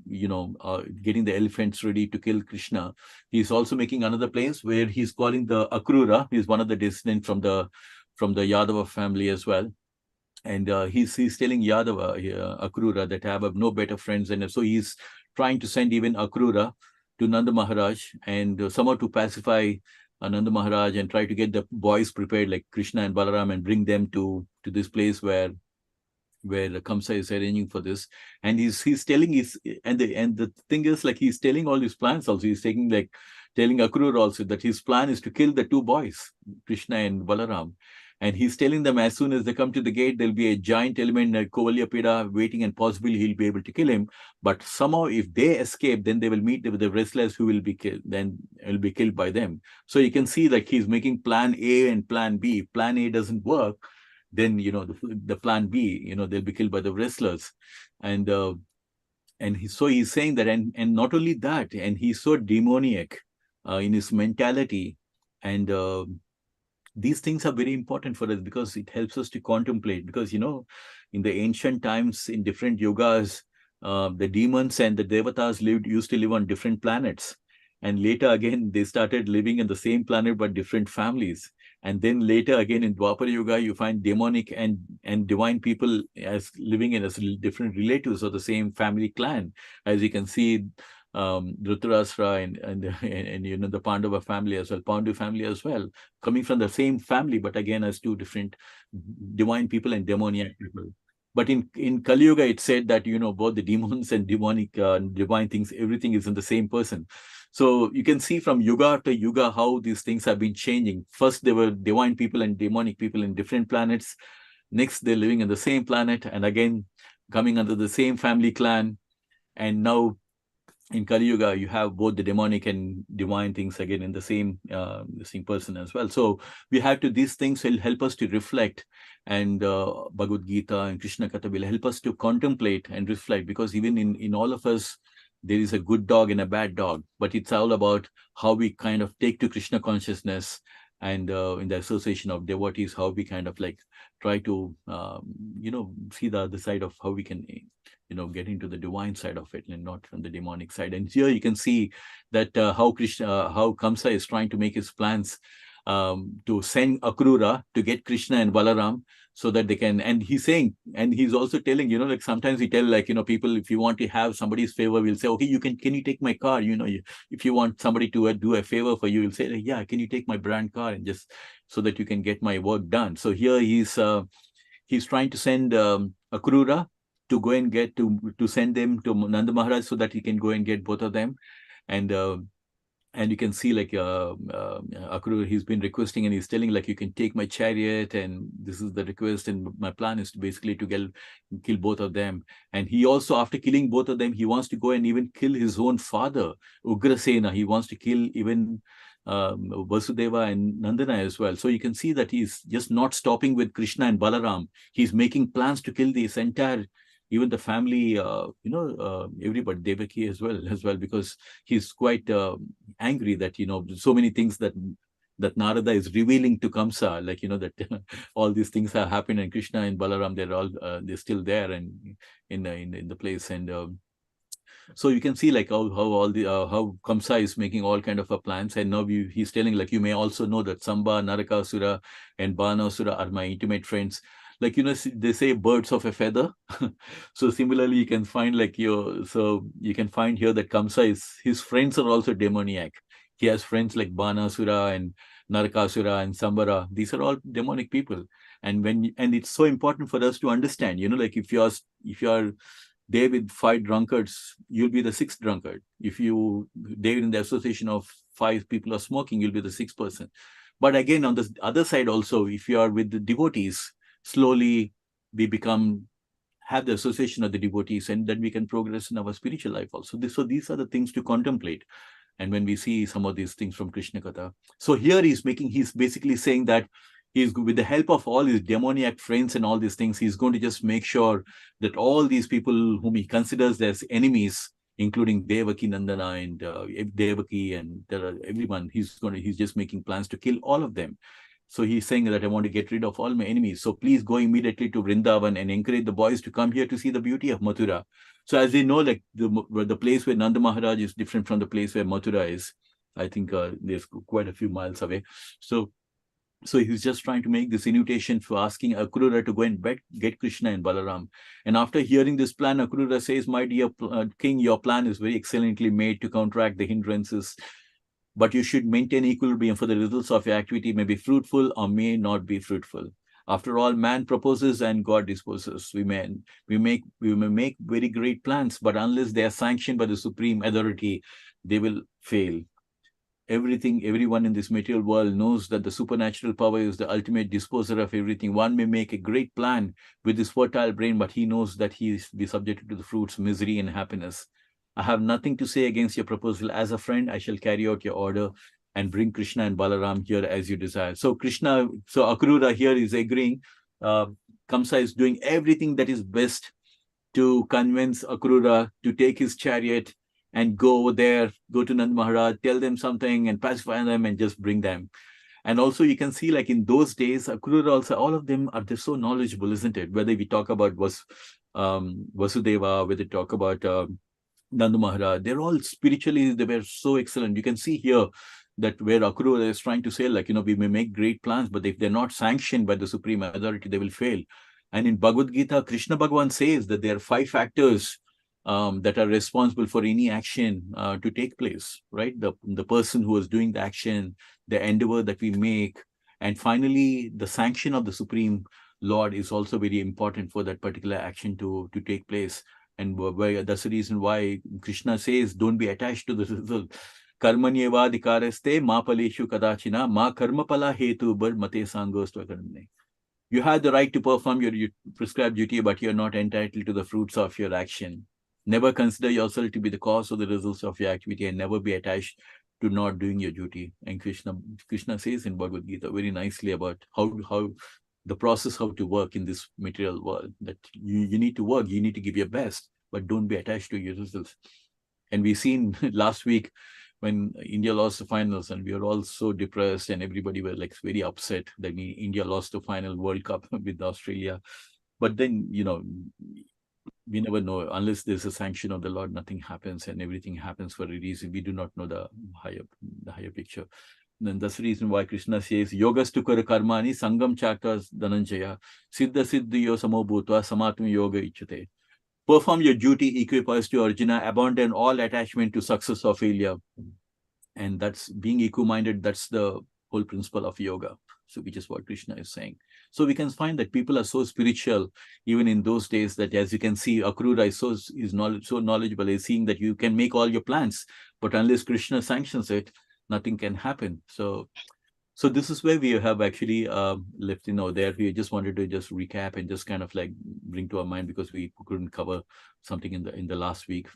getting the elephants ready to kill Krishna. He's also making another place where he's calling the Akrura. He's one of the descendants from the Yadava family as well. And he's telling Yadava, Akrura, that I have no better friends. And so he's trying to send even Akrura to Nanda Maharaj and somehow to pacify Nanda Maharaj and try to get the boys prepared like Krishna and Balaram and bring them to this place where Kamsa is arranging for this. And he's telling the thing is, like, he's telling all his plans also. He's telling Akrura also that his plan is to kill the two boys, Krishna and Balaram. And he's telling them as soon as they come to the gate, there'll be a giant element, Kovalya Pida, waiting, and possibly he'll be able to kill him. But somehow, if they escape, then they will meet with the wrestlers who will be killed. Then will be killed by them. So you can see, like, he's making plan A and plan B. Plan A doesn't work, then the plan B, they'll be killed by the wrestlers. And he's saying that, and not only that, and he's so demoniac in his mentality, and these things are very important for us because it helps us to contemplate. Because, in the ancient times, in different yogas, the demons and the devatas used to live on different planets. And later again, they started living in the same planet, but different families. And then later again in Dwapar Yoga, you find demonic and divine people as living as different relatives of the same family clan. As you can see, Dhritarashtra and the Pandava family as well, Pandu family as well, coming from the same family, but again as two different divine people and demoniac people. But in Kali Yuga, it said that, both the demons and demonic divine things, everything is in the same person. So you can see from yuga after yuga how these things have been changing. First, there were divine people and demonic people in different planets. Next, they're living in the same planet and again coming under the same family clan. And now in Kali Yuga, you have both the demonic and divine things again in the same person as well. So we have to, these things will help us to reflect, and Bhagavad Gita and Krishna Katha will help us to contemplate and reflect, because even in all of us, there is a good dog and a bad dog, but it's all about how we kind of take to Krishna consciousness, and in the association of devotees, how we kind of like try to, see the other side of how we can, get into the divine side of it and not from the demonic side. And here you can see that how Kamsa is trying to make his plans to send Akrura to get Krishna and Balaram, so that they can, and he's saying, and he's also telling, like sometimes we tell, like, people, if you want to have somebody's favor, we'll say, okay, can you take my car? If you want somebody to do a favor for you, you'll say, yeah, can you take my brand car, and just so that you can get my work done. So here he's trying to send Akrura to go and get to send them to Nanda Maharaj, so that he can go and get both of them. And you can see, like, Akrura, he's been requesting, and he's telling, like, you can take my chariot, and this is the request, and my plan is to basically to kill both of them. And he also, after killing both of them, he wants to go and even kill his own father, Ugrasena. He wants to kill even Vasudeva and Nandana as well. So you can see that he's just not stopping with Krishna and Balaram. He's making plans to kill this entire, even the family, everybody, Devaki as well, because he's quite angry that, so many things that Narada is revealing to Kamsa, like, that all these things have happened, and Krishna and Balaram, they're still there and in the place. And so you can see, like, how Kamsa is making all kind of plans, and now he's telling, like, you may also know that Samba, Narakasura, and Banasura are my intimate friends. Like, they say birds of a feather. So similarly, you can find, like, you can find here that Kamsa his friends are also demoniac. He has friends like Banasura and Narakasura and Sambara. These are all demonic people. And it's so important for us to understand, like, if you're there with 5 drunkards, you'll be the 6th drunkard. If you there in the association of 5 people are smoking, you'll be the 6th person. But again, on the other side also, if you are with the devotees, slowly we have the association of the devotees, and then we can progress in our spiritual life also. So these are the things to contemplate. And when we see some of these things from Krishna Katha, so here he's basically saying that he's, with the help of all his demoniac friends and all these things, he's going to just make sure that all these people whom he considers as enemies, including Devaki Nandana and Devaki and everyone, he's just making plans to kill all of them. So he's saying that I want to get rid of all my enemies. So please go immediately to Vrindavan and encourage the boys to come here to see the beauty of Mathura. So as they know, like, the place where Nanda Maharaj is different from the place where Mathura is. I think there's quite a few miles away. So he's just trying to make this invitation for asking Akrura to go and get Krishna and Balaram. And after hearing this plan, Akrura says, my dear king, your plan is very excellently made to counteract the hindrances, but you should maintain equilibrium, for the results of your activity may be fruitful or may not be fruitful. After all, man proposes and God disposes. We may make very great plans, but unless they are sanctioned by the supreme authority, they will fail. Everyone in this material world knows that the supernatural power is the ultimate disposer of everything. One may make a great plan with his fertile brain, but he knows that he is be subjected to the fruits, misery, and happiness. I have nothing to say against your proposal. As a friend, I shall carry out your order and bring Krishna and Balaram here as you desire. So Akrura here is agreeing. Kamsa is doing everything that is best to convince Akrura to take his chariot and go over there, go to Nand Maharaj, tell them something and pacify them and just bring them. And also you can see, like, in those days, Akrura also, all of them they're so knowledgeable, isn't it? Whether we talk about Vasudeva, whether we talk about Nanda Maharaj, they're all spiritually, they were so excellent. You can see here that where Akrura is trying to say, like, we may make great plans, but if they're not sanctioned by the supreme authority, they will fail. And in Bhagavad Gita, Krishna Bhagavan says that there are 5 factors that are responsible for any action to take place, right? The person who is doing the action, the endeavor that we make, and finally, the sanction of the Supreme Lord is also very important for that particular action to take place. And that's the reason why Krishna says, don't be attached to the result. Karmanyevadikaraste ma paleshu kadachina ma karmapala hetu bar mate sangostva karmne. You have the right to perform your prescribed duty, but you're not entitled to the fruits of your action. Never consider yourself to be the cause or the results of your activity, and never be attached to not doing your duty. And Krishna says in Bhagavad Gita very nicely about how the process, how to work in this material world, that you need to work, you need to give your best, but don't be attached to your results. And we've seen last week when India lost the finals, and we were all so depressed, and everybody were like very upset that India lost the final World Cup with Australia. But then, we never know. Unless there's a sanction of the Lord, nothing happens, and everything happens for a reason. We do not know the higher picture. And that's the reason why Krishna says, Yogastu kara karmani sangam chakas dhananjaya siddha siddhiyo samobhutva samatma yoga ichate. Perform your duty, equip us to Arjuna, abandon all attachment to success or failure. And that's being eco-minded. That's the whole principle of yoga. So which is what Krishna is saying. So we can find that people are so spiritual, even in those days, that as you can see, Akrura is so knowledgeable, is seeing that you can make all your plans, but unless Krishna sanctions it, nothing can happen. So this is where we have actually left, there. We just wanted to just recap and just kind of like bring to our mind, because we couldn't cover something in the last week.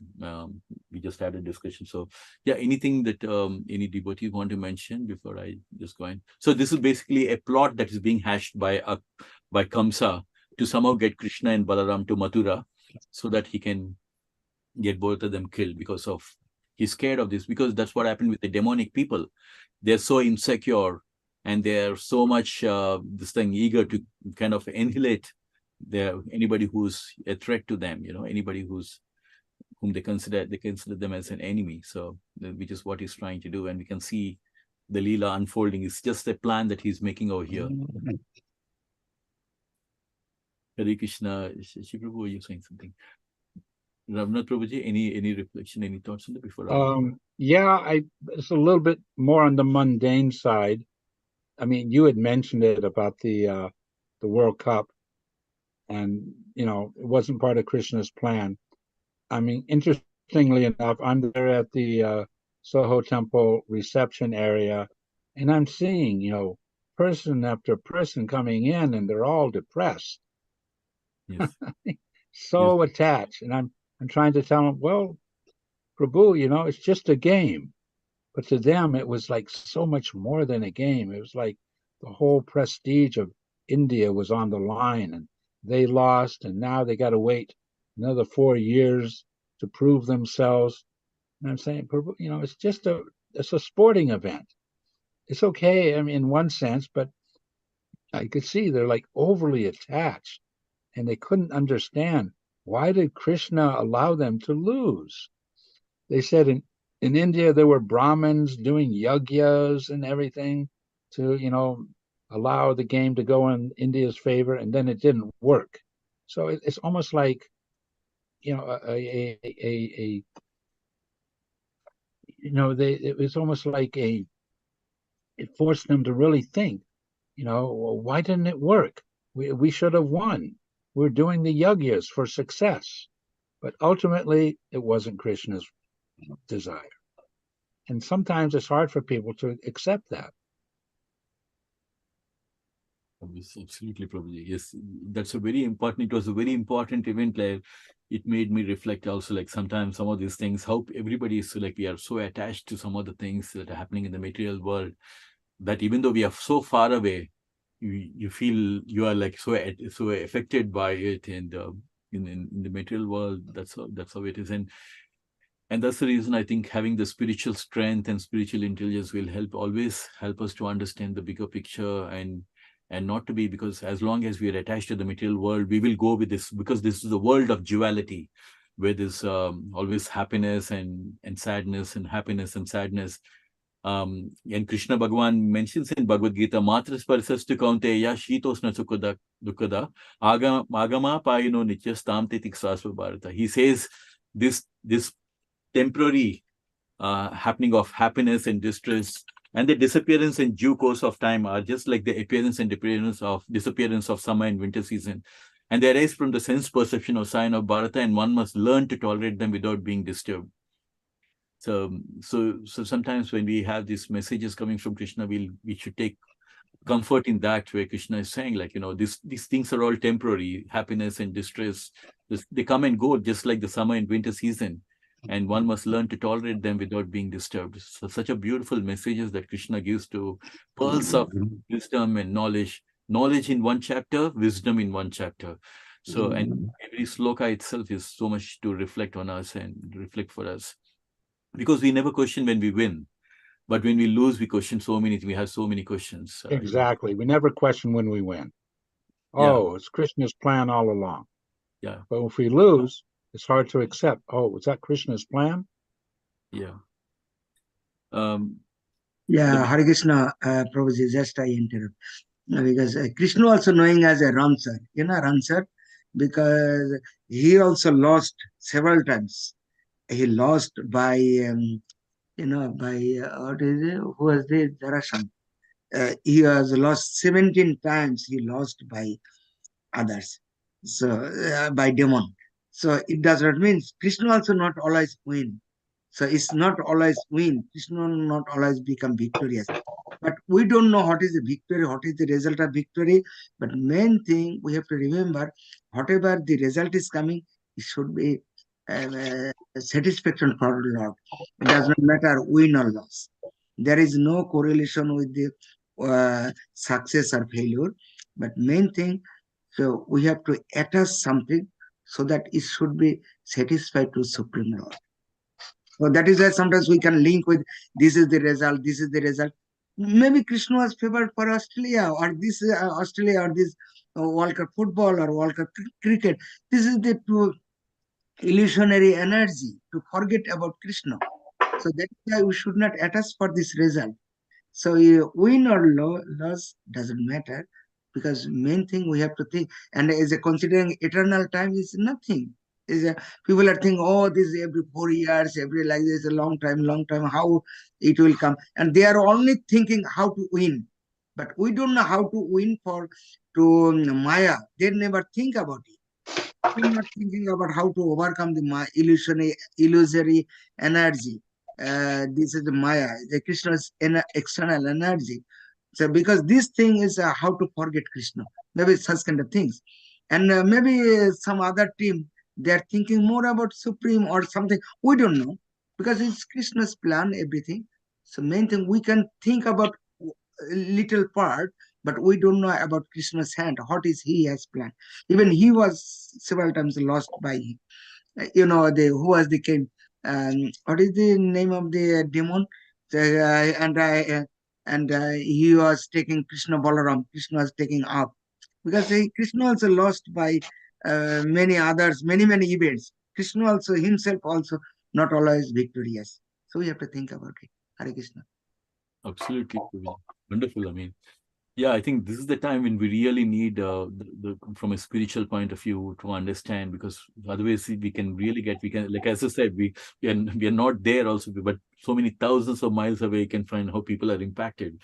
We just had a discussion. So yeah, anything that any devotee want to mention before I just go in? So this is basically a plot that is being hashed by Kamsa to somehow get Krishna and Balaram to Mathura, so that he can get both of them killed, because of he's scared of this, because that's what happened with the demonic people. They're so insecure, and they're so much eager to kind of annihilate anybody who's a threat to them, anybody whom they consider them as an enemy. So which is what he's trying to do, and we can see the Leela unfolding. It's just a plan that he's making over here. Hare Krishna. Shri Prabhu, are you saying something? Ramnath Prabhuji, any reflection, any thoughts on that before? Yeah, it's a little bit more on the mundane side. I mean, you had mentioned it about the World Cup, and it wasn't part of Krishna's plan. I mean, interestingly enough, I'm there at the Soho Temple reception area, and I'm seeing person after person coming in, and they're all depressed. Yes. So yes. Attached, and I'm trying to tell them, well, Prabhu, it's just a game. But to them, it was like so much more than a game. It was like the whole prestige of India was on the line, and they lost, and now they got to wait another 4 years to prove themselves. And I'm saying, it's a sporting event. It's okay, I mean, in one sense, but I could see they're like overly attached, and they couldn't understand, why did Krishna allow them to lose? They said in India, there were Brahmins doing yagyas and everything to, allow the game to go in India's favor, and then it didn't work. So it's almost like, it's almost like it forced them to really think, well, why didn't it work? We should have won. We're doing the yagyas for success. But ultimately, it wasn't Krishna's desire. And sometimes it's hard for people to accept that. Absolutely, Prabhuji. Yes, that's it was a very important event. Like, it made me reflect also, like sometimes some of these things, how everybody is we are so attached to some of the things that are happening in the material world, that even though we are so far away, you feel you are like so affected by it. And in the material world, that's how it is. And that's the reason I think having the spiritual strength and spiritual intelligence will always help us to understand the bigger picture, and not to be, because as long as we are attached to the material world, we will go with this, because this is a world of duality, where there's always happiness and sadness, and happiness and sadness. And Krishna Bhagavan mentions in Bhagavad Gita, Matras Parasastu Kaunteya Shitosna Dukkada Agama Payino Nityastam Titik Sasva Bharata. He says this temporary happening of happiness and distress and the disappearance in due course of time are just like the appearance and disappearance of summer and winter season. And they arise from the sense perception or sign of Bharata, and one must learn to tolerate them without being disturbed. So sometimes when we have these messages coming from Krishna, we should take comfort in that, where Krishna is saying, like, these things are all temporary. Happiness and distress, they come and go, just like the summer and winter season. And one must learn to tolerate them without being disturbed. So such a beautiful messages that Krishna gives to pearls of wisdom and knowledge. Knowledge in one chapter, wisdom in one chapter. So, and every sloka itself is so much to reflect on us and reflect for us. Because we never question when we win. But when we lose, we question so many, we have so many questions. Exactly. We never question when we win. Oh, it's Krishna's plan all along. Yeah. But if we lose, it's hard to accept. Oh, was that Krishna's plan? Yeah. Hare Krishna, Prabhuji, just I interrupt. Because Krishna also knowing as a Ramsar, Ramsar, because he also lost several times. He lost by, what is it? Who was the Darashan? He has lost 17 times. He lost by others, so by demon. So it does not mean Krishna also not always win. So it's not always win. Krishna not always become victorious. But we don't know what is the victory, what is the result of victory. But main thing we have to remember, whatever the result is coming, it should be satisfaction for the Lord. It does not matter win or loss. There is no correlation with the success or failure. But main thing, so we have to attach something so that it should be satisfied to Supreme Lord. So that is why sometimes we can link with this is the result, this is the result. Maybe Krishna was favored for Australia or this Australia or this World Cup football or World Cup cricket. This is the illusionary energy to forget about Krishna. So that's why we should not attach for this result. So win or loss doesn't matter, because main thing we have to think, and as a considering eternal time is nothing. People are thinking, oh, this is every 4 years, every like this, a long time, how it will come, and they are only thinking how to win, but we don't know how to win to Maya. They never think about it. We're not thinking about how to overcome the illusory energy. This is the Maya, the Krishna's external energy. So because this thing is how to forget Krishna, maybe such kind of things. And maybe some other team, they're thinking more about Supreme or something. We don't know, because it's Krishna's plan, everything. So main thing, we can think about little part, but we don't know about Krishna's hand. What is he has planned? Even he was several times lost by, who was the king? What is the name of the demon? He was taking Krishna Balaram. Krishna was taking up, because Krishna also lost by many others, many events. Krishna also himself also not always victorious. So we have to think about it. Hare Krishna. Absolutely wonderful. I mean, yeah, I think this is the time when we really need from a spiritual point of view to understand, because otherwise we can like as I said, we are not there also, but so many thousands of miles away you can find how people are impacted.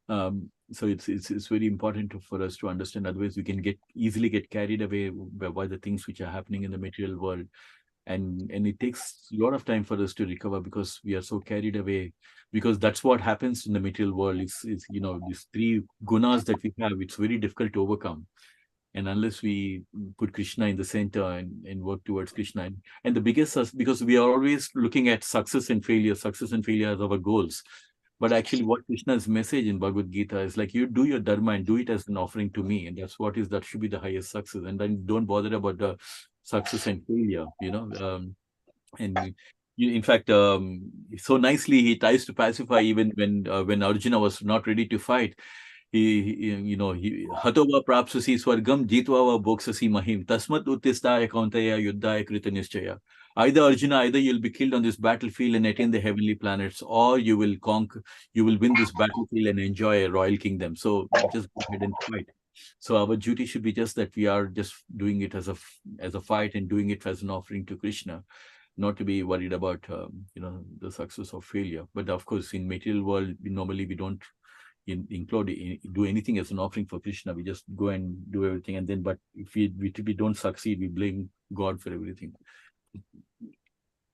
So it's very important for us to understand. Otherwise we can easily get carried away by the things which are happening in the material world. And it takes a lot of time for us to recover, because we are so carried away, because that's what happens in the material world. Is these three gunas that we have, it's very difficult to overcome. And unless we put Krishna in the center and work towards Krishna, and the biggest, because we are always looking at success and failure as our goals. But actually what Krishna's message in Bhagavad Gita is like, you do your dharma and do it as an offering to me. And that should be the highest success. And then don't bother about the success and failure, and in fact, so nicely he tries to pacify even when Arjuna was not ready to fight. He hatova prapsasi swargam jitva va boksasi mahim tasmat uttistaya kauntaya yuddhaya krita nischaya. Either Arjuna, either you'll be killed on this battlefield and attain the heavenly planets, or you will win this battlefield and enjoy a royal kingdom. So just go ahead and fight. So our duty should be just that we are just doing it as a fight and doing it as an offering to Krishna, not to be worried about the success or failure. But of course, in material world, normally we don't do anything as an offering for Krishna. We just go and do everything, and then but if we don't succeed, we blame God for everything.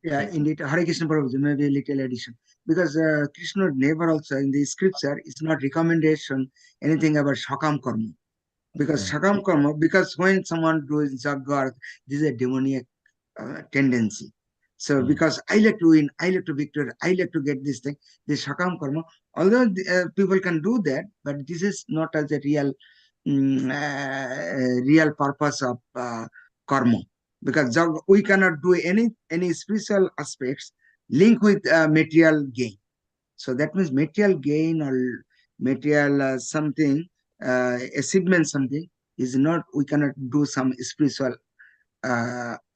Yeah, Thank you. indeed. Hare Krishna Prabhuji, maybe a little addition. Because Krishna never also in the scripture is not recommendation anything about Shakam Karma. Because Shakam Karma, because when someone does Jaggar, this is a demoniac tendency. So because I like to win, I like to victor, I like to get this thing, this Shakam Karma, although people can do that, but this is not as a real real purpose of karma. Because we cannot do any spiritual aspects linked with material gain. So that means material gain or material something, achievement something is not, we cannot do some spiritual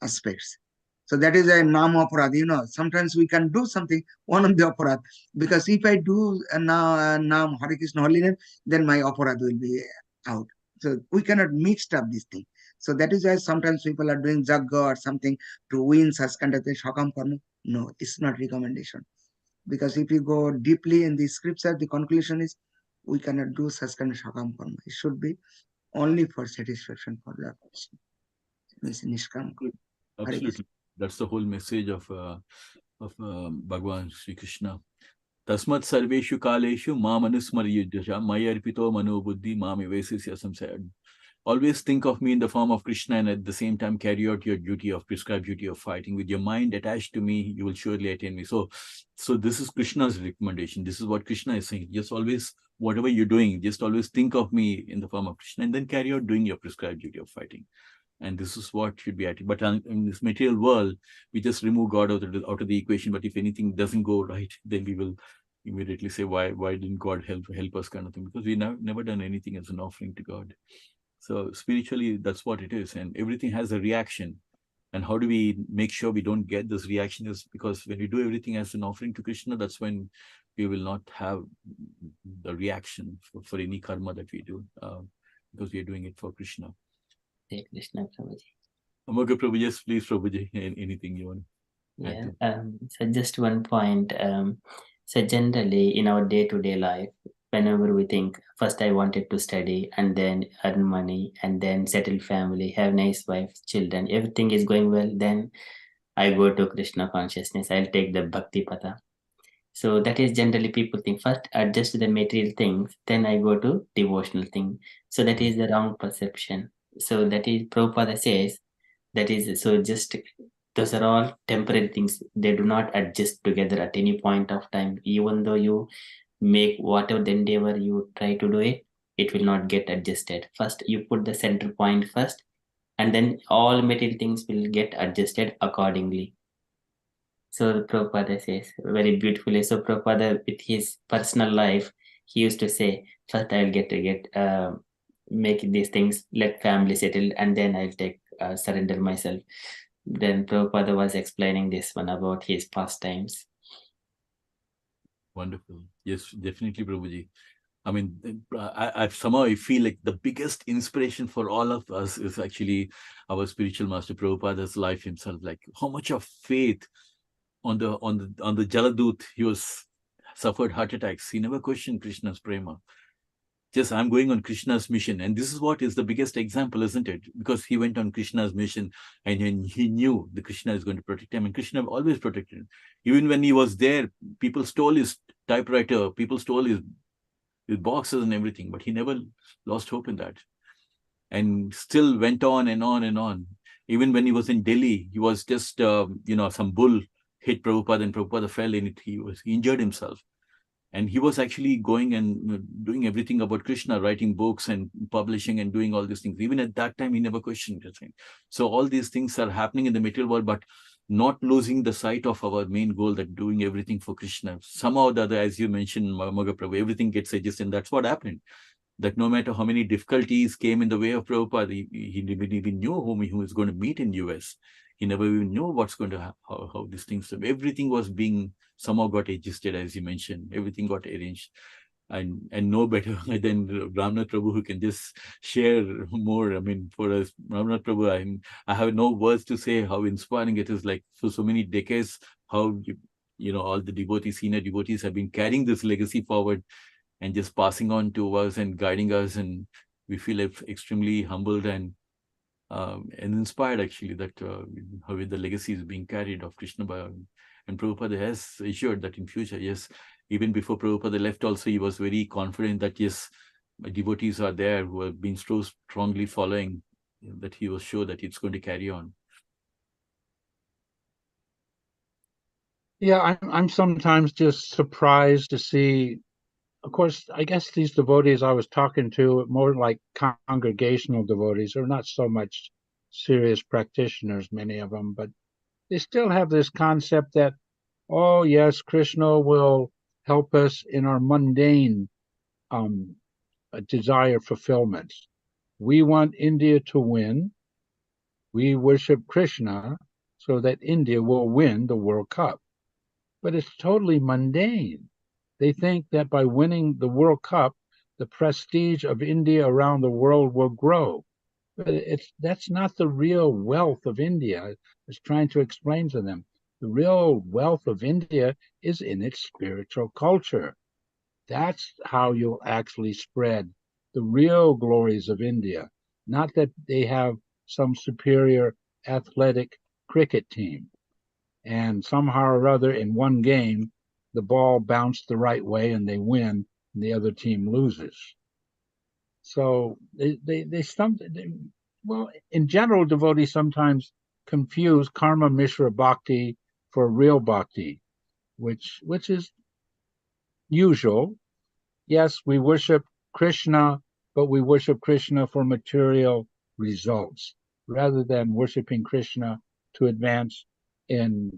aspects. So that is a nam aparad. Sometimes we can do something, one of the aparad. Because if I do nam Hare Krishna holy name, then my aparad will be out. So we cannot mix up this thing. So that is why sometimes people are doing jagga or something to win such kind of thing. Shakam karma. No, it's not recommendation. Because if you go deeply in the scripture, the conclusion is we cannot do such kind of shakam karma. It should be only for satisfaction for the person. Means nishkam. Absolutely. That's the whole message of Bhagavan Sri Krishna. Tasmat sarveshu kaleshu mam anusmaryuddhya mayarpito mano buddhi mam evesisya samsaya. Always think of me in the form of Krishna, and at the same time carry out your duty of prescribed duty of fighting. With your mind attached to me, you will surely attain me. So this is Krishna's recommendation. This is what Krishna is saying. Just always, whatever you're doing, just always think of me in the form of Krishna, and then carry out doing your prescribed duty of fighting. And this is what should be at it. But in this material world, we just remove God out of the equation. But if anything doesn't go right, then we will immediately say, why didn't God help us, kind of thing? Because we never done anything as an offering to God. So spiritually, that's what it is. And everything has a reaction. And how do we make sure we don't get this reaction? Is because when we do everything as an offering to Krishna, that's when we will not have the reaction for any karma that we do, because we are doing it for Krishna. Hare Krishna, Prabhuji. Amoga Prabhu, yes, please, Prabhuji, anything you want to add to? So just one point. So generally in our day-to-day life, whenever we think, first I wanted to study and then earn money and then settle family, have nice wife, children, everything is going well, then I go to Krishna consciousness, I'll take the Bhakti Patha. So that is generally people think, first adjust to the material things, then I go to devotional thing. So that is the wrong perception. So that is, Prabhupada says, that is, so just, those are all temporary things. They do not adjust together at any point of time. Even though you make whatever the endeavor you try to do it, it will not get adjusted. First, you put the center point first, and then all material things will get adjusted accordingly. So Prabhupada says very beautifully. So Prabhupada, with his personal life, he used to say, first I'll make these things, let family settle, and then I'll surrender myself. Then Prabhupada was explaining this one about his pastimes. Wonderful. Yes, definitely, Prabhuji. I mean, I somehow I feel like the biggest inspiration for all of us is actually our spiritual master Prabhupada's life himself. Like how much of faith on the Jaladut, he suffered heart attacks. He never questioned Krishna's prema. Just, I'm going on Krishna's mission. And this is what is the biggest example, isn't it? Because he went on Krishna's mission and he knew that Krishna is going to protect him. And Krishna always protected him. Even when he was there, people stole his typewriter, people stole his boxes and everything, but he never lost hope in that. And still went on and on and on. Even when he was in Delhi, he was just, some bull hit Prabhupada and Prabhupada fell in it. He injured himself. And he was actually going and doing everything about Krishna, writing books and publishing and doing all these things. Even at that time, he never questioned the thing. So all these things are happening in the material world, but not losing the sight of our main goal, that doing everything for Krishna. Somehow or the other, as you mentioned, Maga Prabhu, everything gets adjusted. And that's what happened. That no matter how many difficulties came in the way of Prabhupada, he didn't even knew whom he was going to meet in US. He never even knew what's going to happen, how these things. Everything was being somehow got adjusted, as you mentioned. Everything got arranged, and no better than Ramnath Prabhu, who can just share more. I mean, for us, Ramnath Prabhu, I have no words to say how inspiring it is. Like for so many decades, how all the devotees, senior devotees, have been carrying this legacy forward and just passing on to us and guiding us, and we feel extremely humbled and and inspired actually that how the legacy is being carried of Krishna and Prabhupada has assured that in future, yes, even before Prabhupada left also, he was very confident that yes, devotees are there who have been so strongly following, that he was sure that it's going to carry on. Yeah, I'm sometimes just surprised to see. Of course, I guess these devotees I was talking to, more like congregational devotees, are not so much serious practitioners, many of them, but they still have this concept that, oh yes, Krishna will help us in our mundane desire fulfillments. We want India to win. We worship Krishna so that India will win the World Cup. But it's totally mundane. They think that by winning the World Cup, the prestige of India around the world will grow. But that's not the real wealth of India. I was trying to explain to them. The real wealth of India is in its spiritual culture. That's how you'll actually spread the real glories of India, not that they have some superior athletic cricket team. And somehow or other in one game, the ball bounced the right way and they win, and the other team loses. So well, in general, devotees sometimes confuse karma mishra bhakti for real bhakti, which is usual. Yes, we worship Krishna, but we worship Krishna for material results rather than worshiping Krishna to advance in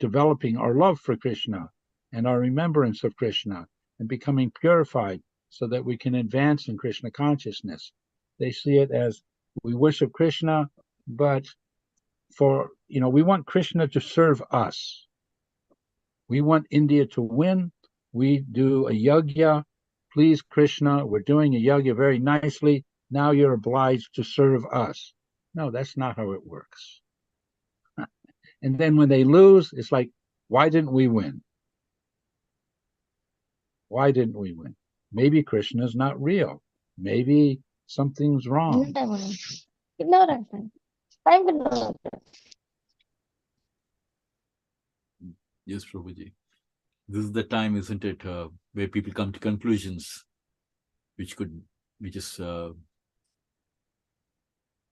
developing our love for Krishna and our remembrance of Krishna and becoming purified so that we can advance in Krishna consciousness. They see it as we worship Krishna, but we want Krishna to serve us. We want India to win. We do a yajna. Please, Krishna, we're doing a yajna very nicely. Now you're obliged to serve us. No, that's not how it works. And then when they lose, it's like, why didn't we win? Why didn't we win? Maybe Krishna's not real. Maybe something's wrong. Yes, Prabhuji. This is the time, isn't it, where people come to conclusions, which is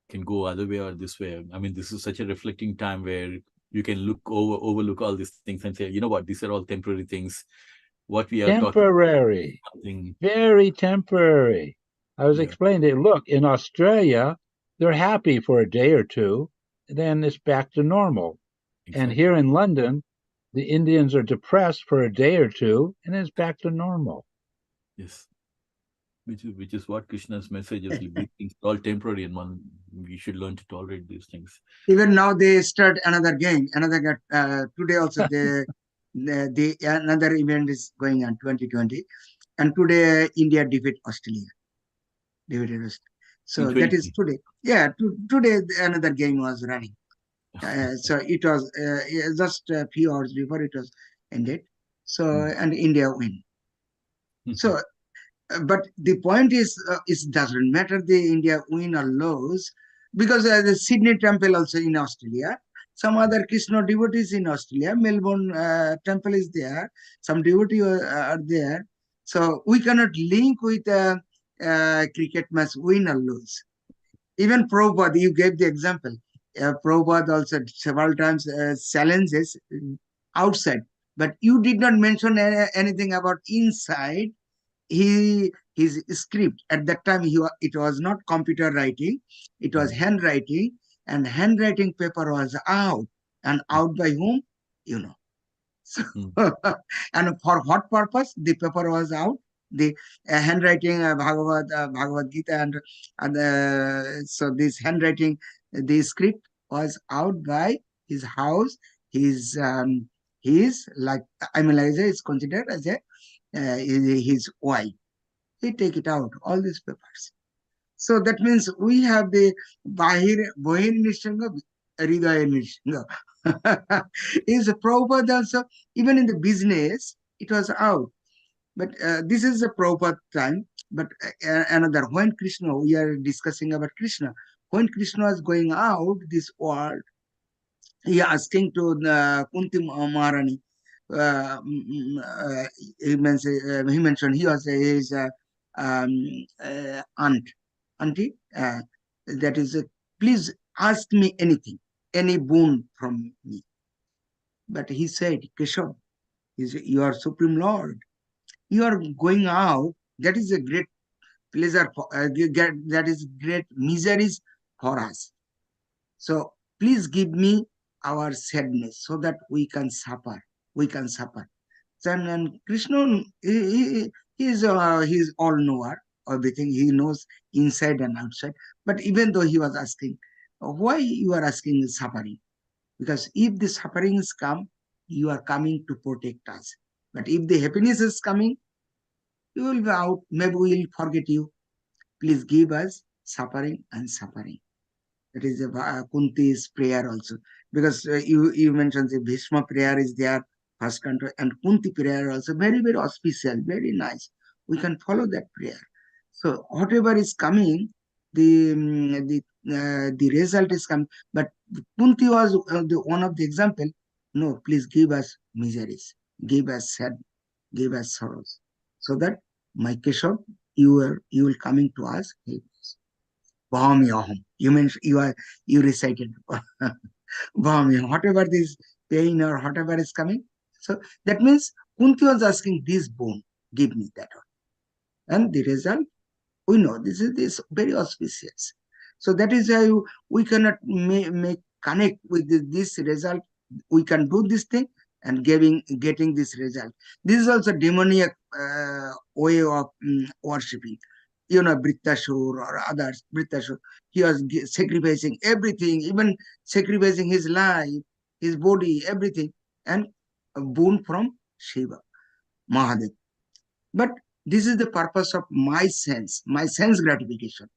can go other way or this way. I mean, this is such a reflecting time where you can overlook all these things and say, you know what, these are all temporary things. What we are temporary, talking, very temporary. I was explaining, look, in Australia, they're happy for a day or two, then it's back to normal. Exactly. And here in London, the Indians are depressed for a day or two, and it's back to normal. Yes. Which is what Krishna's message is. Things all temporary, and we should learn to tolerate these things. Even now they start another game. Today also another event is going on 2020, and today India defeat Australia. So that is today. Yeah, today another game was running. So it was just a few hours before it was ended. So and India win. So. But the point is, it doesn't matter the India win or lose, because the Sydney temple also in Australia, some other Krishna devotees in Australia, Melbourne temple is there, some devotees are there. So we cannot link with cricket match win or lose. Even Prabhupada, you gave the example. Prabhupada also several times challenges outside, but you did not mention anything about inside. His script at that time, it was not computer writing, it was handwriting, and handwriting paper was out, and out by whom, so, and for what purpose the paper was out, the handwriting Bhagavad Gita, and so this handwriting, the script was out by his house. His like Ameliza is considered as his wife. He take it out, all these papers. So that means we have the Bahir Nishanga, Hridaya Nishanga. Is Prabhupada also, even in the business, it was out. But this is a Prabhupada time. But when Krishna, we are discussing about Krishna, when Krishna was going out this world, he asking to Kunti Maharani. He mentioned he was his aunt, auntie. That is, please ask me anything, any boon from me. But he said, Keshav, you are Supreme Lord. You are going out. That is a great pleasure. That is great miseries for us. So please give me our sadness so that we can suffer. We can suffer. And Krishna, he is all knower, everything. He knows inside and outside. But even though he was asking, why you are asking suffering? Because if the sufferings come, you are coming to protect us. But if the happiness is coming, you will be out. Maybe we will forget you. Please give us suffering and suffering. That is Kunti's prayer also. Because you mentioned the Bhishma prayer is there, first country, and Kunti prayer also very, very auspicious, very nice. We can follow that prayer. So whatever is coming, the result is coming. But Kunti was one of the example. No, please give us miseries, give us sad, give us sorrows, so that my Keshav, you will coming to us. Bhami aham. You mentioned you recited Bhami, whatever this pain or whatever is coming. So that means Kunti was asking this boon, give me that one. And the result, we know this is very auspicious. So that is why we cannot make connect with this result. We can do this thing and getting this result. This is also demoniac way of worshipping. You know, Brittashur or others, Brittashur, he was sacrificing everything, even sacrificing his life, his body, everything, and a boon from Shiva, Mahadev. But this is the purpose of my sense gratification.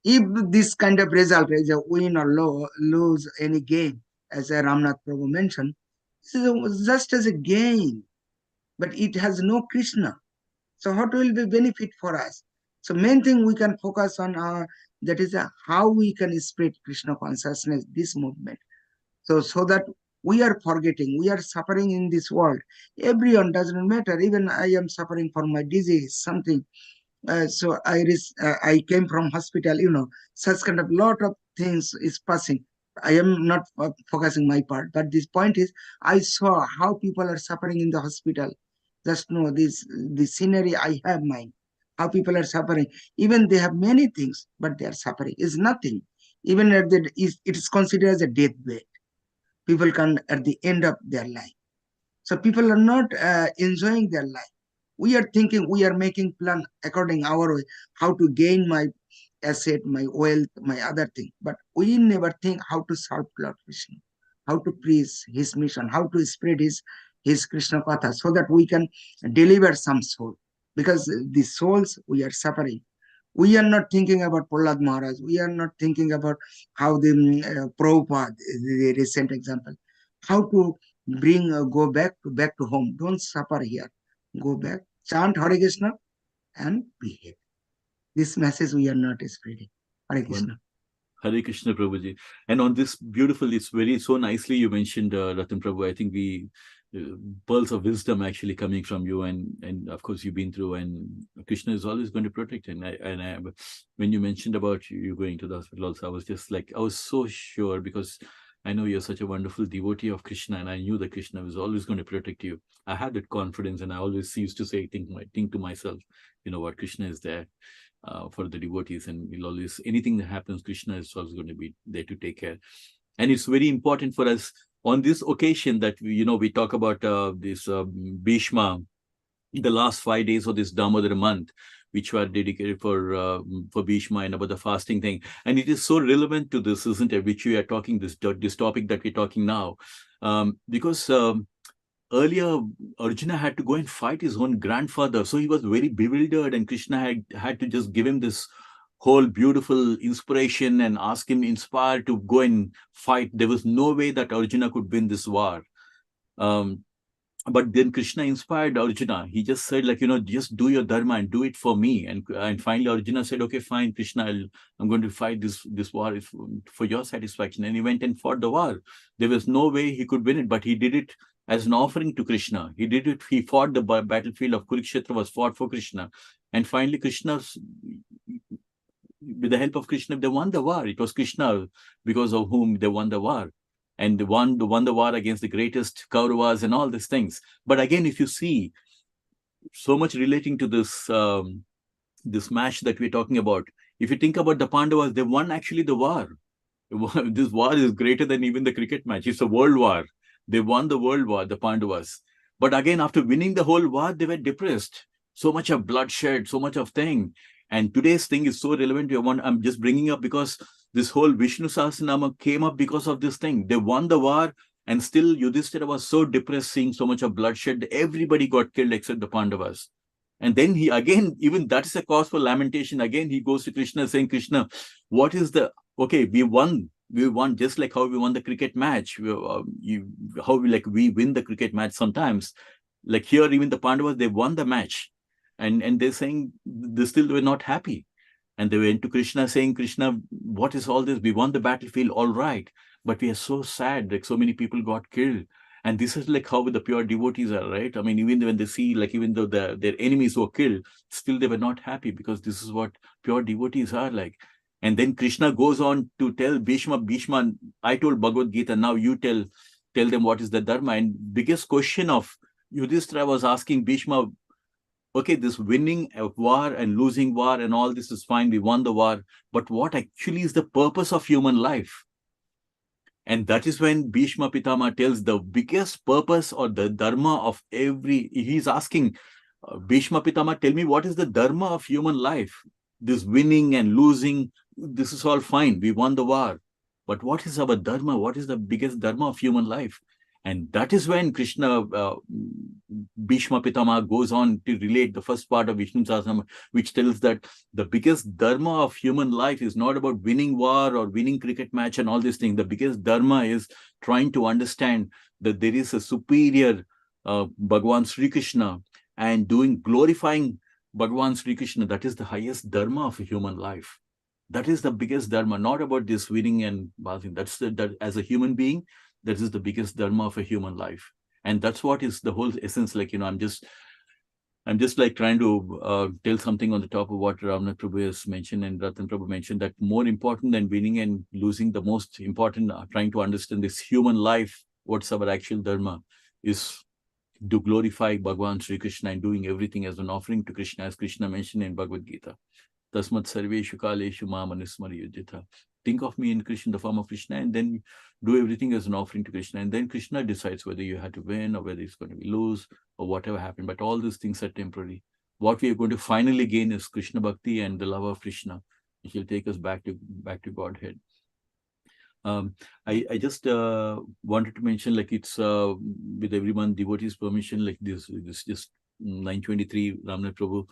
If this kind of result is a win or lose any game, as Ramnath Prabhu mentioned, this is just as a game, but it has no Krishna. So what will be benefit for us? So main thing we can focus on that is how we can spread Krishna consciousness, this movement. So that we are forgetting, we are suffering in this world. Everyone doesn't matter. Even I am suffering from my disease, something. So I came from hospital. You know, such kind of lot of things is passing. I am not focusing my part, but this point is, I saw how people are suffering in the hospital. Just know this, the scenery I have mine. How people are suffering. Even they have many things, but they are suffering. Is nothing. Even at it is considered as a deathbed. People can at the end of their life. So people are not enjoying their life. We are thinking, we are making plan according our way, how to gain my asset, my wealth, my other thing. But we never think how to serve Lord Krishna, how to preach his mission, how to spread his Krishna Katha, so that we can deliver some soul. Because the souls, we are suffering. We are not thinking about Prahlad Maharaj. We are not thinking about how the Prabhupada, the recent example, how to bring, go back to home. Don't suffer here. Go back, chant Hare Krishna and behave. This message we are not spreading. Hare Krishna. Hare Krishna, Prabhuji. And on this beautiful, it's very so nicely you mentioned, Ratan Prabhu. I think we pearls of wisdom actually coming from you, and of course you've been through, and Krishna is always going to protect. And I when you mentioned about you going to the hospital also, I was just like, I was so sure, because I know you're such a wonderful devotee of Krishna, and I knew that Krishna was always going to protect you. I had that confidence, and I always used to say, think to myself, you know what, Krishna is there for the devotees, and we'll always, anything that happens, Krishna is always going to be there to take care. And it's very important for us on this occasion that we talk about this Bhishma, the last 5 days of this Damodar month, which were dedicated for Bhishma, and about the fasting thing. And it is so relevant to this, isn't it, which we are talking, this topic that we're talking now, because earlier Arjuna had to go and fight his own grandfather, so he was very bewildered, and Krishna had to just give him this whole beautiful inspiration and ask him, inspired to go and fight. There was no way that Arjuna could win this war. but then Krishna inspired Arjuna. He just said, like, just do your dharma and do it for me. And finally Arjuna said, okay, fine, Krishna, I'm going to fight this war for your satisfaction. And he went and fought the war. There was no way he could win it, but he did it as an offering to Krishna. He did it. He fought the battlefield of Kurukshetra was fought for Krishna. And finally Krishna's, with the help of Krishna, they won the war. It was Krishna because of whom they won the war. And they won the war against the greatest Kauravas and all these things. But again, if you see, so much relating to this this match that we're talking about, if you think about the Pandavas, they won actually the war. This war is greater than even the cricket match. It's a world war. They won the world war, the Pandavas. But again, after winning the whole war, they were depressed. So much of bloodshed, so much of thing. And today's thing is so relevant. I'm just bringing up because this whole Vishnu Sahasranama came up because of this thing. They won the war, and still Yudhishthira was so depressed seeing so much of bloodshed. Everybody got killed except the Pandavas. And then he, again, even that is a cause for lamentation. Again, he goes to Krishna saying, Krishna, what is the, okay, we won just like how we won the cricket match. We win the cricket match sometimes. Like here, even the Pandavas, they won the match. And they're saying they still were not happy. And they went to Krishna saying, Krishna, what is all this? We won the battlefield, all right. But we are so sad, like so many people got killed. And this is like how the pure devotees are, right? I mean, even when they see, like, even though their enemies were killed, still they were not happy, because this is what pure devotees are like. And then Krishna goes on to tell Bhishma, I told Bhagavad Gita, now you tell them what is the dharma. And biggest question of Yudhishthira was asking Bhishma, okay, this winning a war and losing war and all this is fine, we won the war, but what actually is the purpose of human life? And that is when Bhishma Pitama tells the biggest purpose or the dharma of he's asking, Bhishma Pitama, tell me what is the dharma of human life? This winning and losing, this is all fine, we won the war. But what is our dharma? What is the biggest dharma of human life? And that is when Krishna, Bhishma Pitama goes on to relate the first part of Vishnu Sahasranama, which tells that the biggest dharma of human life is not about winning war or winning cricket match and all these things. The biggest dharma is trying to understand that there is a superior Bhagavan Sri Krishna, and glorifying Bhagavan Sri Krishna. That is the highest dharma of a human life. That is the biggest dharma, not about this winning and bathing. That as a human being, that is the biggest dharma of a human life. And that's what is the whole essence. Like, I'm just like trying to tell something on the top of what Ramnath Prabhu has mentioned and Ratan Prabhu mentioned, that more important than winning and losing, the most important, trying to understand this human life, what's our actual dharma, is to glorify Bhagavan Sri Krishna and doing everything as an offering to Krishna, as Krishna mentioned in Bhagavad Gita. Tasmat sarveshu kaleshu mam anusmari yujita. Think of me in the form of Krishna, and then do everything as an offering to Krishna. And then Krishna decides whether you had to win or whether it's going to be lose or whatever happened. But all these things are temporary. What we are going to finally gain is Krishna Bhakti and the love of Krishna, which will take us back to Godhead. I just wanted to mention, like, it's with everyone devotees' permission, like this just 923 Ramnath Prabhu.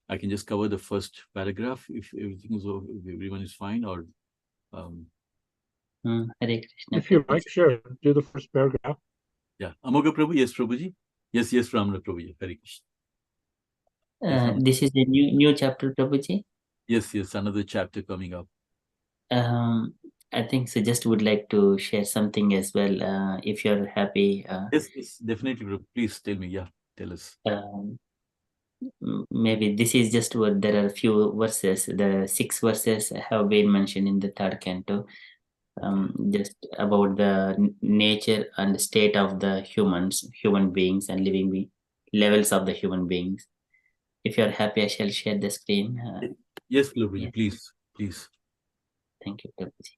I can just cover the first paragraph if everything is, if everyone is fine, or Hare Krishna. If you like, sure, do the first paragraph. Yeah, Amoga Prabhu, yes, Prabhuji, yes, Ramnath Prabhu, Hare Krishna. This is a new chapter, Prabhuji. Yes, another chapter coming up. I think so. Just would like to share something as well, if you're happy. Yes, definitely, Prabhu. Please tell me. Yeah, tell us. Maybe this is just what there are few verses. The 6 verses have been mentioned in the 3rd canto, just about the nature and state of the human beings and living levels of the human beings. If you're happy, I shall share the screen. Yes, Prabhuji, yes. Please. Thank you, Prabhuji.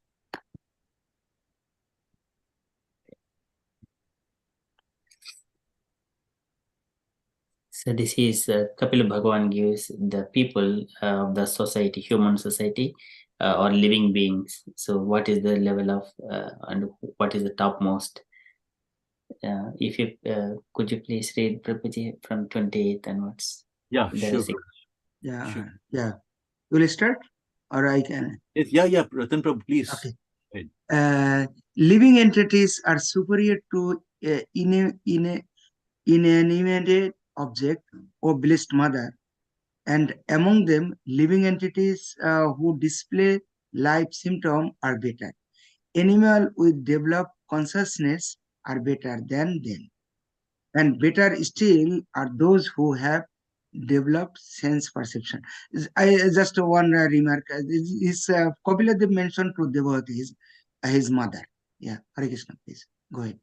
So this is Kapila Bhagavan gives the people of the society, human society, or living beings. So what is the level of and what is the topmost? If you could you please read, Prabhuji, from 28 onwards? Yeah, sure. Yeah, sure. Yeah. Will you start, or I can? Yes, yeah, Ratan Prabhu, please. Okay. Living entities are superior to inanimate object, O blessed mother, and among them living entities who display life symptom are better. Animal with developed consciousness are better than them, and better still are those who have developed sense perception. I just one remark. Is Kapila Dev mentioned to devotees his mother? Yeah, Hare Krishna, please go ahead.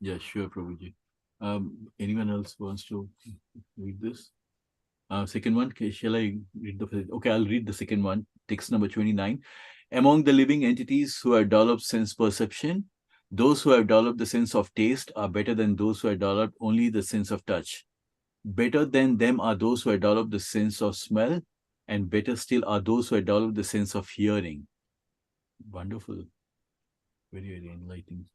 Yeah, sure, Prabhuji. Anyone else wants to read this? Second one, shall I read the? Okay, I'll read the second one. Text number 29. Among the living entities who have developed sense perception, those who have developed the sense of taste are better than those who have developed only the sense of touch. Better than them are those who have developed the sense of smell, and better still are those who have developed the sense of hearing. Wonderful. Very, very enlightening.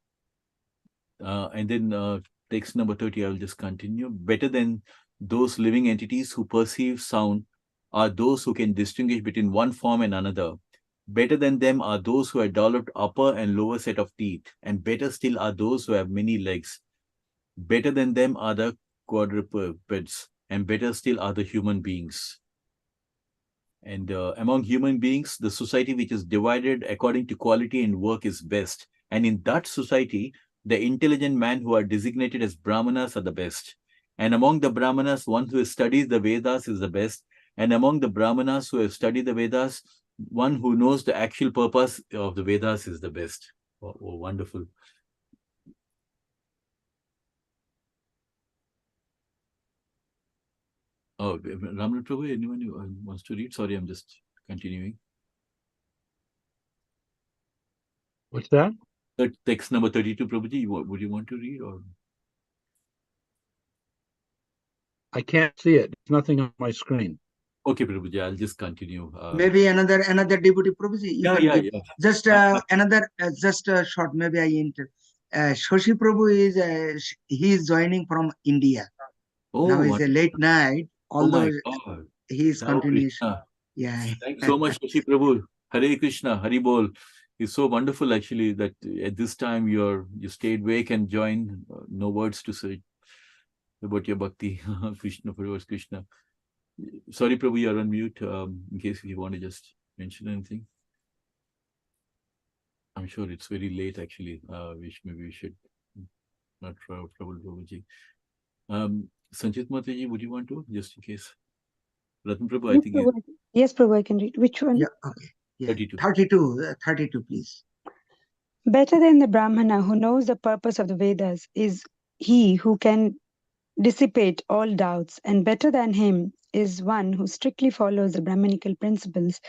And then text number 30, I'll just continue. Better than those living entities who perceive sound are those who can distinguish between one form and another. Better than them are those who have developed upper and lower set of teeth, and better still are those who have many legs. Better than them are the quadrupeds, and better still are the human beings. And among human beings, the society which is divided according to quality and work is best. And in that society, the intelligent men who are designated as Brahmanas are the best. And among the Brahmanas, one who studies the Vedas is the best. And among the Brahmanas who have studied the Vedas, one who knows the actual purpose of the Vedas is the best. Oh, wonderful. Oh, Ramana Prabhu, anyone who wants to read? Sorry, I'm just continuing. What's that? Text number 32, Prabhuji, would you want to read? Or I can't see it. There's nothing on my screen. okay, Prabhuji, I'll just continue. Maybe another devotee Prabhuji, you can give. Just another just short. Maybe I enter. Shashi Prabhu is he is joining from India. Oh, now it's a late night, although he is continuation. Yeah. Thanks so much, Shashi Prabhu. Hare Krishna, Hari Bol. It's so wonderful actually that at this time you stayed awake and joined. No words to say about your bhakti. Krishna, Prabhu, Krishna. Sorry, Prabhu, you're on mute. In case you want to just mention anything. I'm sure it's very late actually. Which maybe we should not trouble Prabhuji. Sanchit Mataji, would you want to, just in case? Ratan Prabhu, Yes, I think. Prabhu. Yes, Prabhu, I can read. Which one? Yeah, okay. Yeah. 32. 32, please. Better than the Brahmana who knows the purpose of the Vedas is he who can dissipate all doubts, and better than him is one who strictly follows the Brahmanical principles.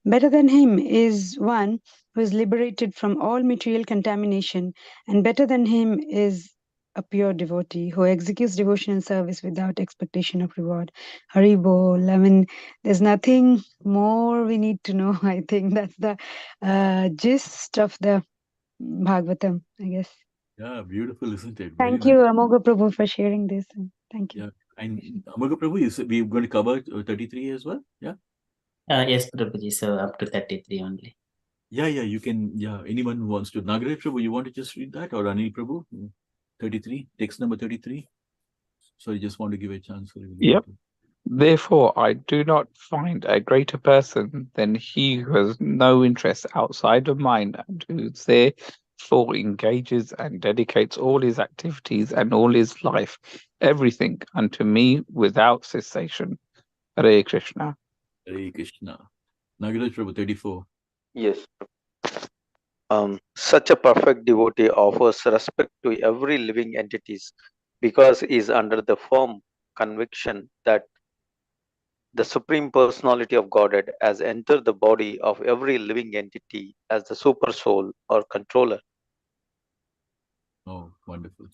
Better than him is one who is liberated from all material contamination, and better than him is a pure devotee who executes devotional service without expectation of reward. Hari Bol. I mean, there's nothing more we need to know. I think that's the gist of the Bhagavatam, I guess. Yeah, beautiful, isn't it? Thank you, Amoga Prabhu, for sharing this. Thank you. Yeah, and Amoga Prabhu, we're going to cover 33 as well? Yeah? Yes, Prabhuji, so up to 33 only. Yeah, you can, anyone who wants to. Nagaraj Prabhu, you want to just read that? Or Anil Prabhu? 33, text number 33. So I just want to give a chance for everyone. Yep. Therefore, I do not find a greater person than he who has no interest outside of mine and who therefore engages and dedicates all his activities and all his life, everything unto me without cessation. Hare Krishna. Hare Krishna. Nagaraj Prabhu, 34. Yes. Such a perfect devotee offers respect to every living entities because he is under the firm conviction that the Supreme Personality of Godhead has entered the body of every living entity as the super soul or controller. Oh, wonderful.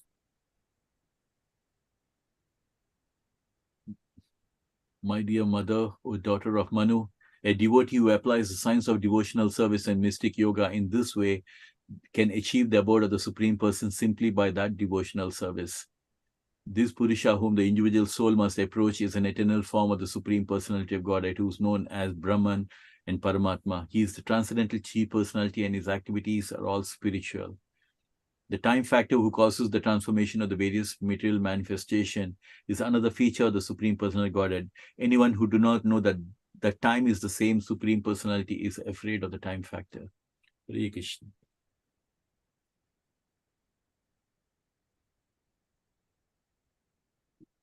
My dear mother, O daughter of Manu, a devotee who applies the science of devotional service and mystic yoga in this way can achieve the abode of the Supreme Person simply by that devotional service. This Purusha whom the individual soul must approach is an eternal form of the Supreme Personality of Godhead, who is known as Brahman and Paramatma. He is the transcendental chief personality and his activities are all spiritual. The time factor who causes the transformation of the various material manifestation is another feature of the Supreme Personal Godhead. Anyone who do not know that time is the same Supreme Personality is afraid of the time factor. Hare Krishna.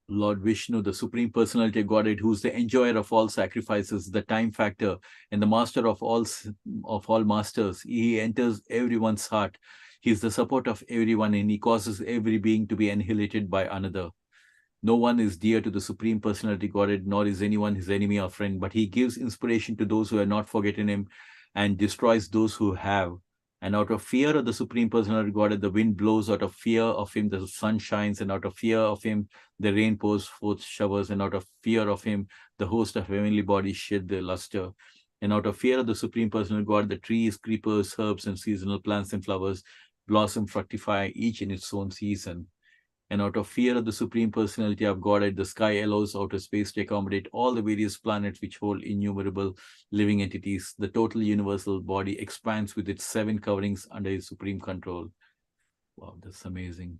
Lord Vishnu, the Supreme Personality of Godhead, who is the enjoyer of all sacrifices, the time factor, and the master of all masters. He enters everyone's heart. He is the support of everyone, and he causes every being to be annihilated by another. No one is dear to the Supreme Personality Godhead, nor is anyone his enemy or friend, but he gives inspiration to those who have not forgotten him and destroys those who have. And out of fear of the Supreme Personality Godhead, the wind blows. Out of fear of him, the sun shines. And out of fear of him, the rain pours forth showers. And out of fear of him, the host of heavenly bodies shed their luster. And out of fear of the Supreme Personal God, the trees, creepers, herbs, and seasonal plants and flowers blossom, fructify, each in its own season. And out of fear of the Supreme Personality of Godhead, the sky allows outer space to accommodate all the various planets which hold innumerable living entities. The total universal body expands with its 7 coverings under his supreme control. Wow, that's amazing.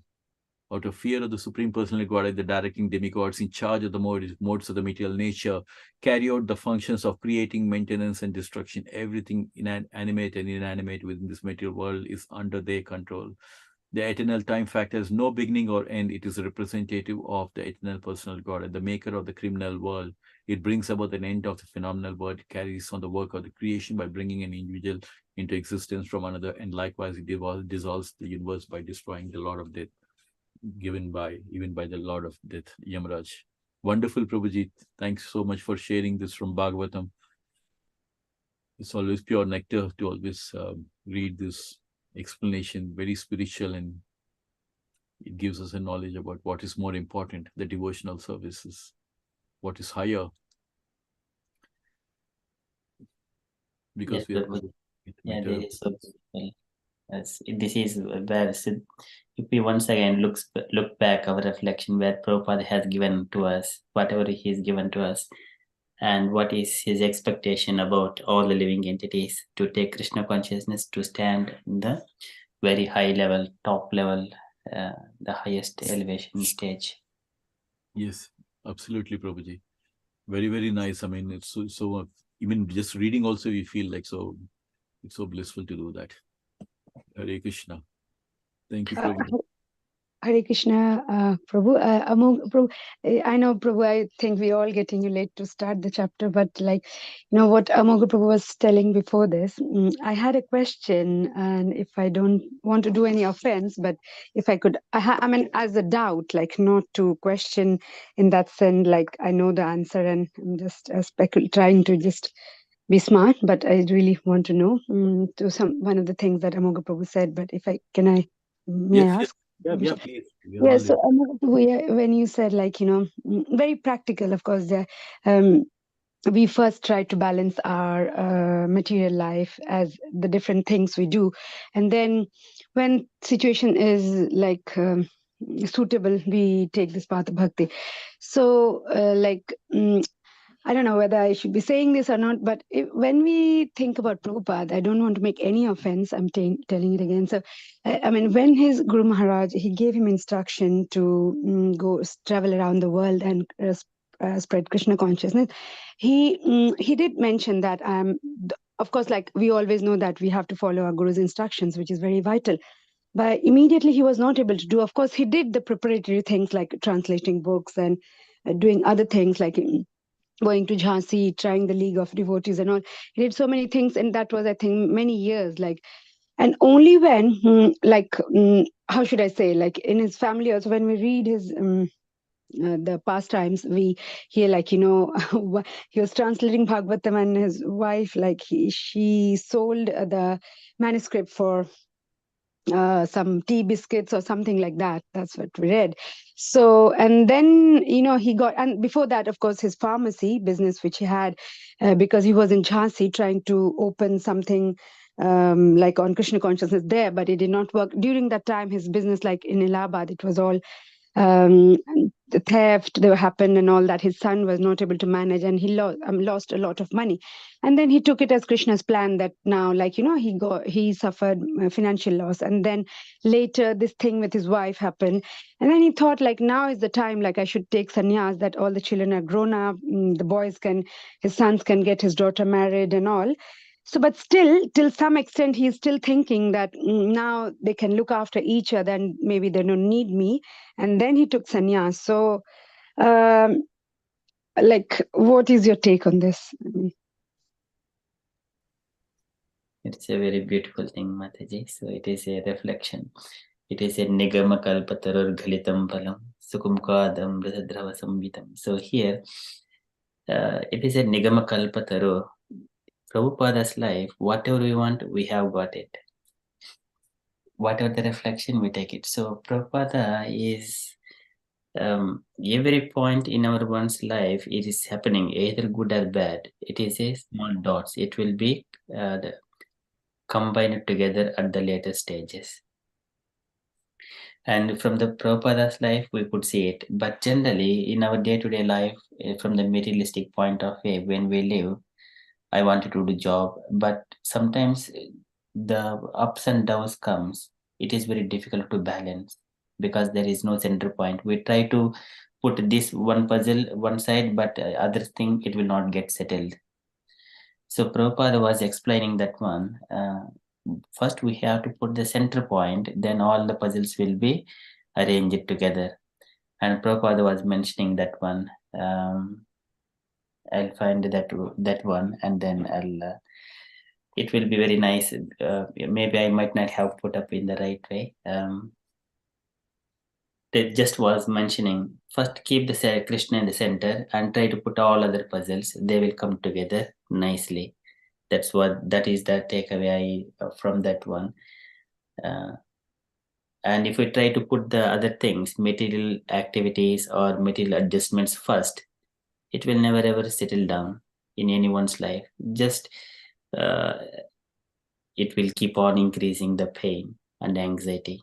Out of fear of the Supreme Personality of Godhead, the directing demigods in charge of the modes of the material nature carry out the functions of creating, maintenance, and destruction. Everything animate and inanimate within this material world is under their control. The eternal time factor has no beginning or end. It is a representative of the eternal personal God and the maker of the criminal world. It brings about an end of the phenomenal world. It carries on the work of the creation by bringing an individual into existence from another, and likewise it dissolves the universe by destroying the Lord of Death, even by the Lord of Death, Yamaraj. Wonderful, Prabhuji. Thanks so much for sharing this from Bhagavatam. It's always pure nectar to always read this explanation, very spiritual, and it gives us a knowledge about what is more important, the devotional services, what is higher. Because yes, there is so beautiful. Yes, this is where if we once again look back our reflection where Prabhupada has given to us, whatever he has given to us, and what is his expectation about all the living entities to take Krishna consciousness to stand in the very high level, top level, the highest elevation stage. Yes, absolutely, Prabhuji. Very, very nice. I mean, it's so even just reading also we feel like it's so blissful to do that. Hare Krishna. Thank you, Prabhu. Hare Krishna, Prabhu. Prabhu, I know, Prabhu, I think we all getting you late to start the chapter, but what Amogha Prabhu was telling before this, I had a question, and if I don't want to do any offense, but if I could, I mean, as a doubt, not to question in that sense, I know the answer, and I'm just trying to just be smart, but I really want to know one of the things that Amogha Prabhu said, but if I may I ask? Yeah, please. Yeah, so when you said very practical, of course, we first try to balance our material life as the different things we do, and then when situation is suitable, we take this path of bhakti. So I don't know whether I should be saying this or not, but when we think about Prabhupada, I don't want to make any offense. I'm telling it again. So, I mean, when his Guru Maharaj, he gave him instruction to go travel around the world and spread Krishna consciousness, he did mention that of course, we always know that we have to follow our Guru's instructions, which is very vital. But immediately he was not able to do. Of course, he did the preparatory things like translating books and doing other things like going to Jhansi, trying the League of Devotees and all. He did so many things, and that was, I think, many years. And only when, how should I say, in his family also, when we read his the pastimes, we hear he was translating Bhagavatam, and his wife, she sold the manuscript for some tea biscuits or something like that. That's what we read. So, and then he got, and before that, of course, his pharmacy business, which he had, because he was in Jhansi trying to open something on Krishna consciousness there, but it did not work during that time. His business, in Allahabad, it was all the theft that happened and all that. His son was not able to manage, and he lost a lot of money. And then he took it as Krishna's plan that now, like, he suffered financial loss. And then later this thing with his wife happened. And then he thought, like, now is the time, like, I should take sannyas, that all the children are grown up. His sons can get his daughter married and all. So, but still, till some extent, he's still thinking that now they can look after each other and maybe they don't need me. And then he took sannyas. So, like, what is your take on this? It's a very beautiful thing, Mataji. So it is a reflection. It is a nigama kalpatarur ghalitam phalam sukumkadam rasadrava samvitam. So here, it is a nigama kalpataru. Prabhupada's life, whatever we want, we have got it. Whatever the reflection, we take it. So Prabhupada is every point in our one's life, it is happening, either good or bad. It is a small dots. It will be combined together at the later stages. And from the Prabhupada's life, we could see it. But generally, in our day-to-day life, from the materialistic point of view, when we live, I wanted to do job, but sometimes the ups and downs comes. It is very difficult to balance because there is no center point. We try to put this one puzzle one side, but other thing, it will not get settled. So Prabhupada was explaining that one. First, we have to put the center point, then all the puzzles will be arranged together. And Prabhupada was mentioning that one. I'll find that one, and then I'll. It will be very nice. Maybe I might not have put up in the right way. They just was mentioning. First, keep the Krishna in the center and try to put all other puzzles. They will come together nicely. That is the takeaway from that one. And if we try to put the other things, material activities or material adjustments first, it will never ever settle down in anyone's life. Just it will keep on increasing the pain and anxiety.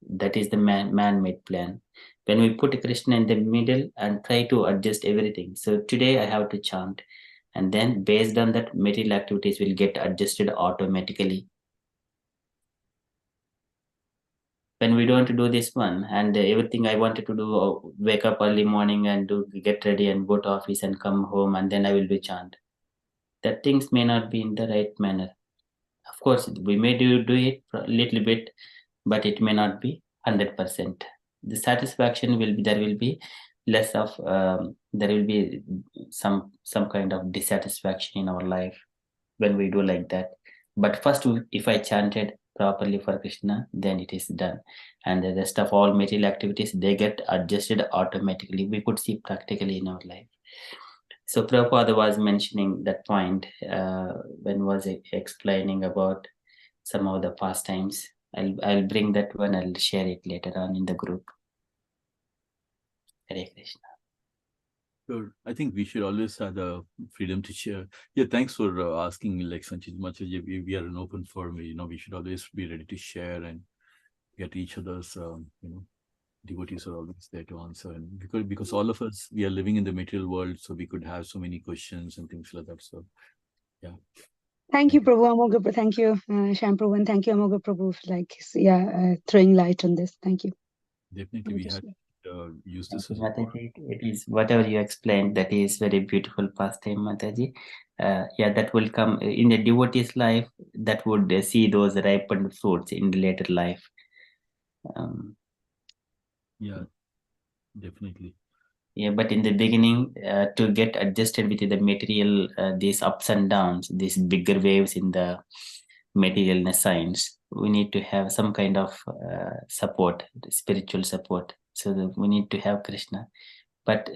That is the man-made plan. When we put Krishna in the middle and try to adjust everything. So today I have to chant, and then based on that, material activities will get adjusted automatically. When we don't do this one, and everything I wanted to do, wake up early morning and get ready and go to office and come home, and then I will do chant. That things may not be in the right manner. Of course, we may do it a little bit, but it may not be 100%. The satisfaction will be, there will be less of, there will be some kind of dissatisfaction in our life when we do like that. But first, if I chanted properly for Krishna, then it is done. And the rest of all material activities, they get adjusted automatically. We could see practically in our life. So Prabhupada was mentioning that point when was explaining about some of the pastimes. I'll bring that one. I'll share it later on in the group. Hare Krishna. Sure. I think we should always have the freedom to share. Yeah, thanks for asking. Like Sanchit Machaji, we are an open forum. We should always be ready to share and get each other's. Devotees are always there to answer, and because all of us, we are living in the material world, so we could have so many questions and things like that. So, yeah. Thank you, Prabhu Amoga. Thank you, Shyam Prabhu, and thank you, Amoga Prabhu, for throwing light on this. Thank you. Definitely, we had used this. Mataji, it is whatever you explained. That is very beautiful pastime, Mataji. Yeah, that will come in the devotee's life. That would see those ripened fruits in the later life. Yeah, definitely. Yeah, but in the beginning, to get adjusted with the material, these ups and downs, these bigger waves in the material science, we need to have some kind of support, spiritual support. So that we need to have Krishna. But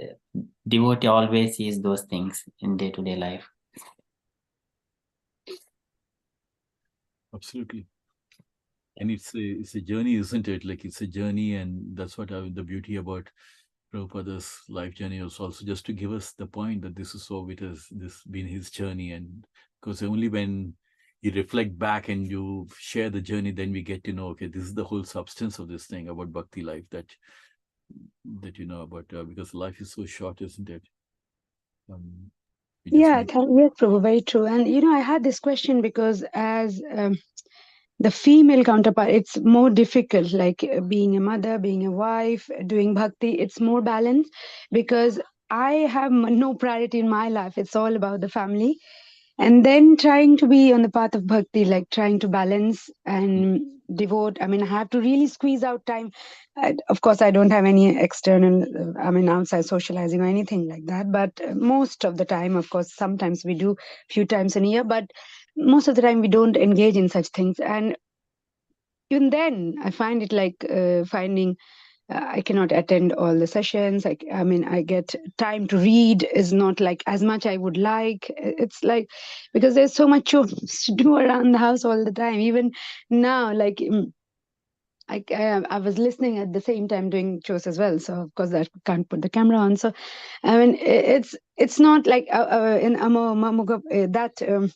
devotee always sees those things in day-to-day life. Absolutely. And it's a journey, isn't it? Like, it's a journey, and that's what the beauty about Prabhupada's life journey was also just to give us the point that this is so it has this been his journey, and because only when you reflect back and you share the journey, then we get to know, okay, this is the whole substance of this thing about bhakti life that you know about, because life is so short, isn't it? Yeah, yes, Prabhu, very true. And I had this question because as the female counterpart, it's more difficult, like being a mother, being a wife, doing bhakti, it's more balanced because I have no priority in my life. It's all about the family. And then trying to be on the path of bhakti, like trying to balance and devote. I mean, I have to really squeeze out time. Of course, I don't have any external, outside socializing or anything like that. But most of the time, of course, sometimes we do a few times in a year, but most of the time we don't engage in such things. And even then, I find it like finding I cannot attend all the sessions. I get time to read is not like as much I would like. It's like because there's so much chores to do around the house all the time. Even now, like I was listening at the same time doing chores as well. So of course I can't put the camera on. So I mean it's not like in Amamuga that.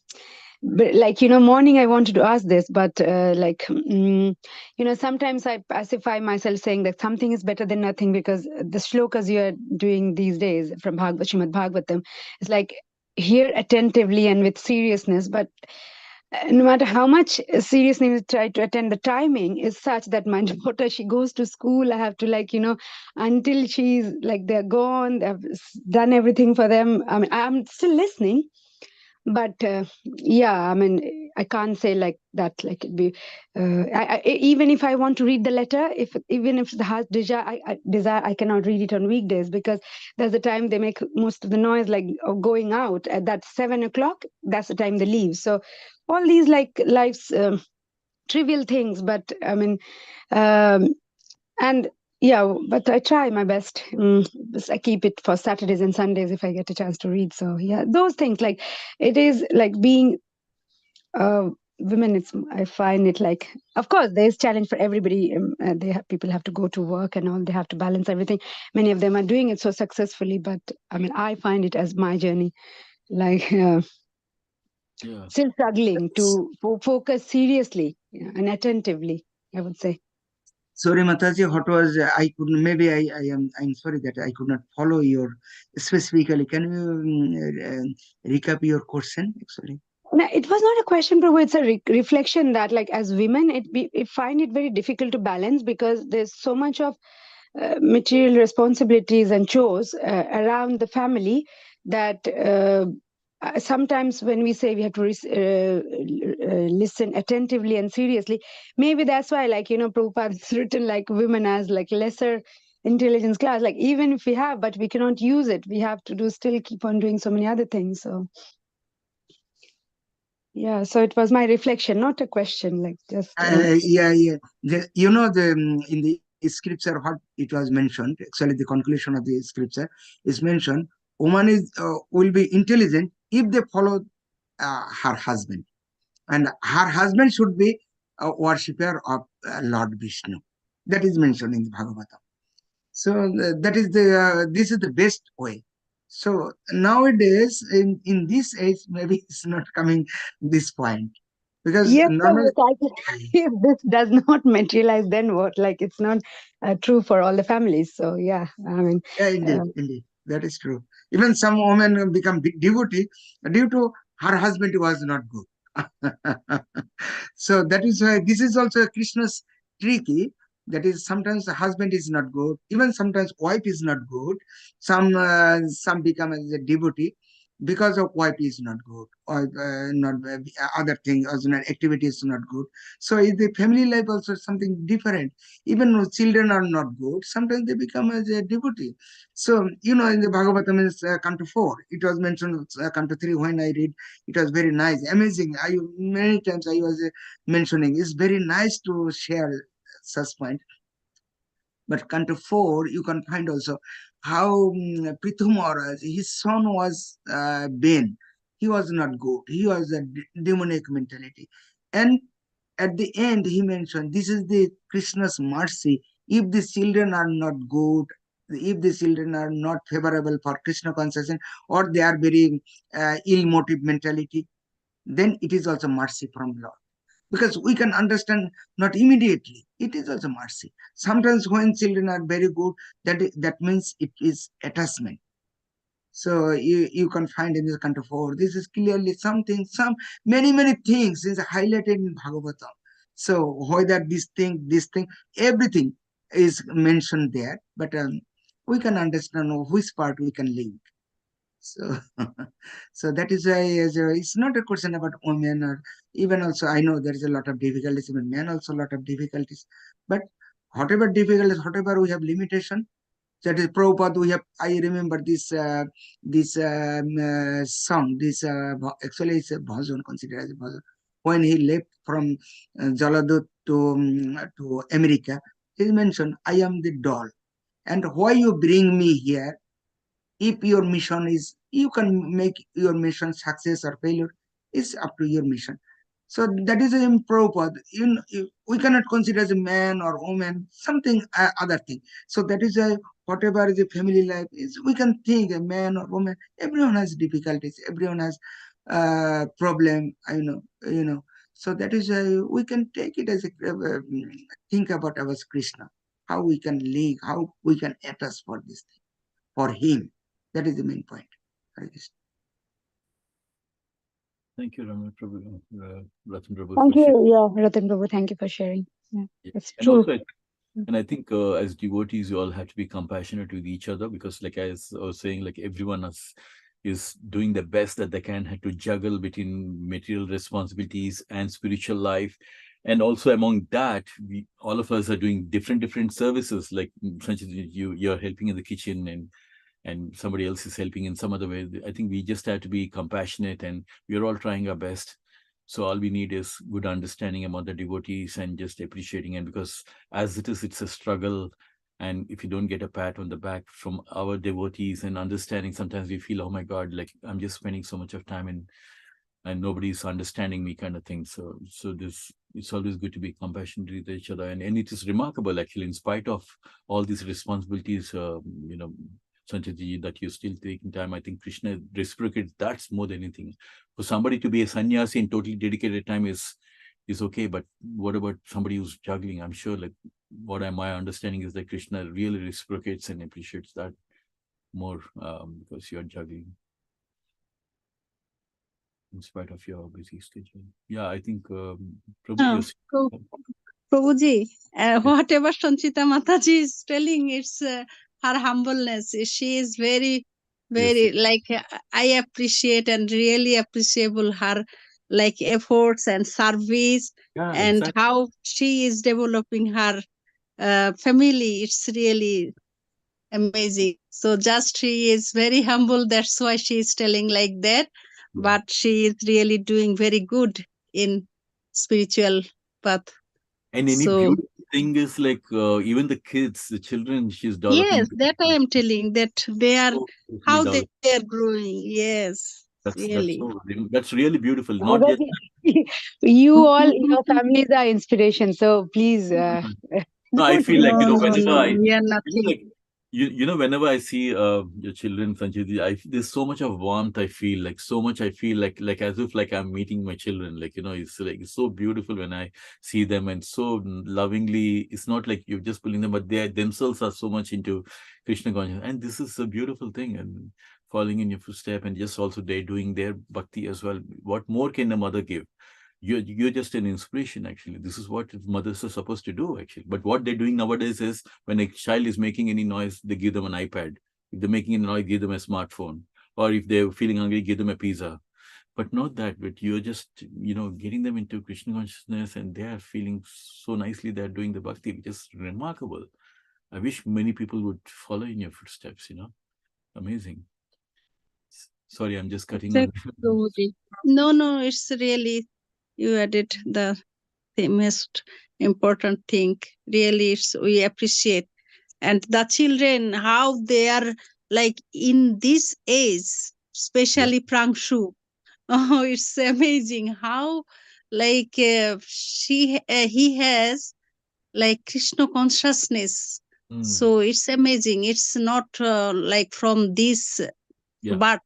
But like morning I wanted to ask this, but sometimes I pacify myself saying that something is better than nothing, because the shlokas you are doing these days from Srimad Bhagavatam is like hear attentively and with seriousness, but no matter how much seriously we try to attend, the timing is such that my daughter, she goes to school, I have to until she's like they're gone, I've done everything for them. I mean, I'm still listening, but yeah, I mean, I can't say like that, like it'd be even if I want to read the letter, even if the heart desire, I cannot read it on weekdays, because that's the time they make most of the noise, like of going out at that 7 o'clock. That's the time they leave. So all these like life's trivial things, but I mean and yeah, but I try my best. I keep it for Saturdays and Sundays if I get a chance to read. So yeah, those things, like it is like being women. I find it like, of course, there's challenge for everybody. People have to go to work and all. They have to balance everything. Many of them are doing it so successfully, but I mean, I find it as my journey, like still struggling to focus seriously and attentively, I would say. Sorry, Mataji, what was I couldn't, maybe I'm sorry that I could not follow your specifically. Can you recap your question actually? No, it was not a question, Prabhu. It's a reflection that, like, as women, it find it very difficult to balance, because there's so much of material responsibilities and chores around the family that sometimes when we say we have to listen attentively and seriously, maybe that's why, like, Prabhupada has written like women as like lesser intelligence class, like even if we have, but we cannot use it, we have to still keep on doing so many other things. So yeah, so it was my reflection, not a question, like just yeah. In the scripture, what it was mentioned, actually the conclusion of the scripture is mentioned, woman will be intelligent if they follow her husband, and her husband should be a worshipper of Lord Vishnu. That is mentioned in the Bhagavatam. So that is this is the best way. So nowadays, in this age, maybe it's not coming this point, because yes, normally if this does not materialize, then what? Like, it's not true for all the families. So yeah, I mean, yeah, indeed, that is true. Even some women become devotee due to her husband was not good. So that is why this is also Krishna's tricky. That is, sometimes the husband is not good, even sometimes wife is not good. Some become as a devotee because of wife is not good, or not other thing, or activity is not good. So in the family life also something different. Even though children are not good, sometimes they become as a devotee. So in the Bhagavatam is Canto 4, it was mentioned Canto 3. When I read, it was very nice, amazing. Many times I was mentioning, it's very nice to share such point. But Canto 4, you can find also how Prithu Maharaj, his son was Ben. He was not good. He was a demonic mentality. And at the end, he mentioned, this is the Krishna's mercy. If the children are not good, if the children are not favorable for Krishna consciousness, or they are very ill motive mentality, then it is also mercy from Lord. Because we can understand not immediately, it is also mercy. Sometimes when children are very good, that means it is attachment. So you can find in the Canto 4, this is clearly something, many things is highlighted in Bhagavatam. So whether this thing, everything is mentioned there, but we can understand which part we can link. So, so that is why it's not a question about women, or even also I know there is a lot of difficulties, even men also a lot of difficulties. But whatever difficulties, whatever we have limitation, that is Prabhupada. We have. I remember this song. This actually it's a bhajan, considered as a bhajan. When he left from Jaladut to America, he mentioned, "I am the doll, and why you bring me here? If your mission is, you can make your mission success or failure. It's up to your mission." So that is in Prabhupada. We cannot consider as a man or woman something other thing. So that is whatever the family life is, we can think a man or woman. Everyone has difficulties. Everyone has problem. So that is we can take it as a think about our Krishna, how we can live, how we can attach for this thing, for him. That is the main point. Thank you, Ratan Prabhu, Thank for sharing. you, yeah, Ratan Prabhu. Thank you for sharing. Yeah, it's And true. also, and I think as devotees, you all have to be compassionate with each other, because, like I was saying, like everyone is doing the best that they can to juggle between material responsibilities and spiritual life. And also among that, all of us are doing different services. Like Sanchit, you're helping in the kitchen, and somebody else is helping in some other way. I think we just have to be compassionate, and we're all trying our best. So all we need is good understanding among the devotees and just appreciating. And because as it is, it's a struggle. And if you don't get a pat on the back from our devotees and understanding, sometimes we feel, oh my God, like I'm just spending so much of time and nobody's understanding me, kind of thing. So it's always good to be compassionate with each other. And it is remarkable, actually, in spite of all these responsibilities, Sanchitji, that you're still taking time. I think Krishna reciprocates that's more than anything. For somebody to be a sannyasi and totally dedicated time is okay, but what about somebody who's juggling? I'm sure, like, my understanding is that Krishna really reciprocates and appreciates that more, because you're juggling in spite of your busy schedule. Yeah, I think Prabhu, Prabhuji, whatever Sanchita Mataji is telling, it's her humbleness. She is very, very, like, I appreciate and really appreciable her, like, efforts and service, and exactly how she is developing her family. It's really amazing. So just she is very humble. That's why she is telling like that. Yeah. But she is really doing very good in spiritual path. And any beautiful thing is like even the kids, the children, she's developing. Yes, that I am telling, that they are how they are growing. Yes, that's really beautiful. Not just you all, your families are inspiration. So please. No, I feel like, whenever we are nothing. like, whenever I see your children, Sanjay, there's so much of warmth. I feel like so much. I feel like as if like I'm meeting my children. Like, it's so beautiful when I see them, and so lovingly. It's not like you're just pulling them, but they themselves are so much into Krishna consciousness, and this is a beautiful thing. And following in your footsteps, and just also they doing their bhakti as well. What more can a mother give? You're just an inspiration, actually. This is what mothers are supposed to do, actually. But what they're doing nowadays is, when a child is making any noise, they give them an iPad. If they're making a noise, give them a smartphone. Or if they're feeling hungry, give them a pizza. But not that, but you're just, getting them into Krishna consciousness, and they are feeling so nicely. They're doing the bhakti, which is remarkable. I wish many people would follow in your footsteps, Amazing. Sorry, I'm just cutting on. No, it's really, you added the most important thing. Really, we appreciate. And the children, how they are, like, in this age, especially Prangshu. Oh, it's amazing how, like, he has, like, Krishna consciousness. So it's amazing. It's not like from this birth,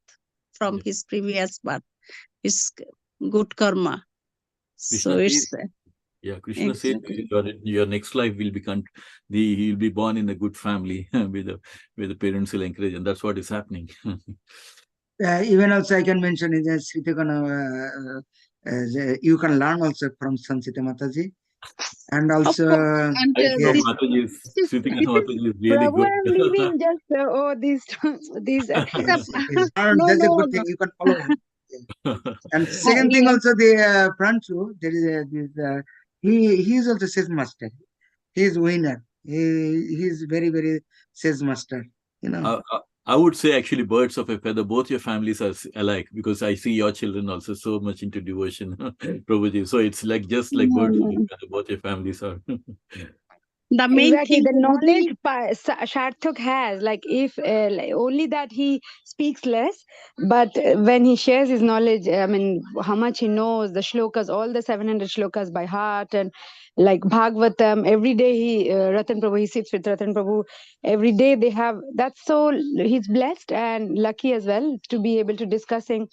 from his previous birth. It's good karma. So Krishna it's says, yeah, Krishna says exactly. your next life will become he'll be born in a good family where the parents will encourage, and that's what is happening. Even also I can mention is you can learn also from Sanchita Mataji, and Of also course. And I know this Mataji is is Sritika this is Mataji is really Prabhu, good. I'm leaving just these these. yes, yes, learn, no, that's a no, good thing. no. You can follow him. Yeah. And second thing Yeah. also the Pranchu, there is this he is also sales master. He is winner. He is very sales master. You know. I would say actually birds of a feather, both your families are alike, because I see your children also so much into devotion, Prabhuji. So it's like just like No, birds of a no. feather, both your families are. The main Exactly, thing, the knowledge Prabhuji, Sharthak has, like if like only that he speaks less, but when he shares his knowledge, I mean, how much he knows, the shlokas, all the 700 shlokas by heart, and like Bhagavatam, every day Ratan Prabhu, he sits with Ratan Prabhu, every day they have, that's so, he's blessed and lucky as well to be able to discussing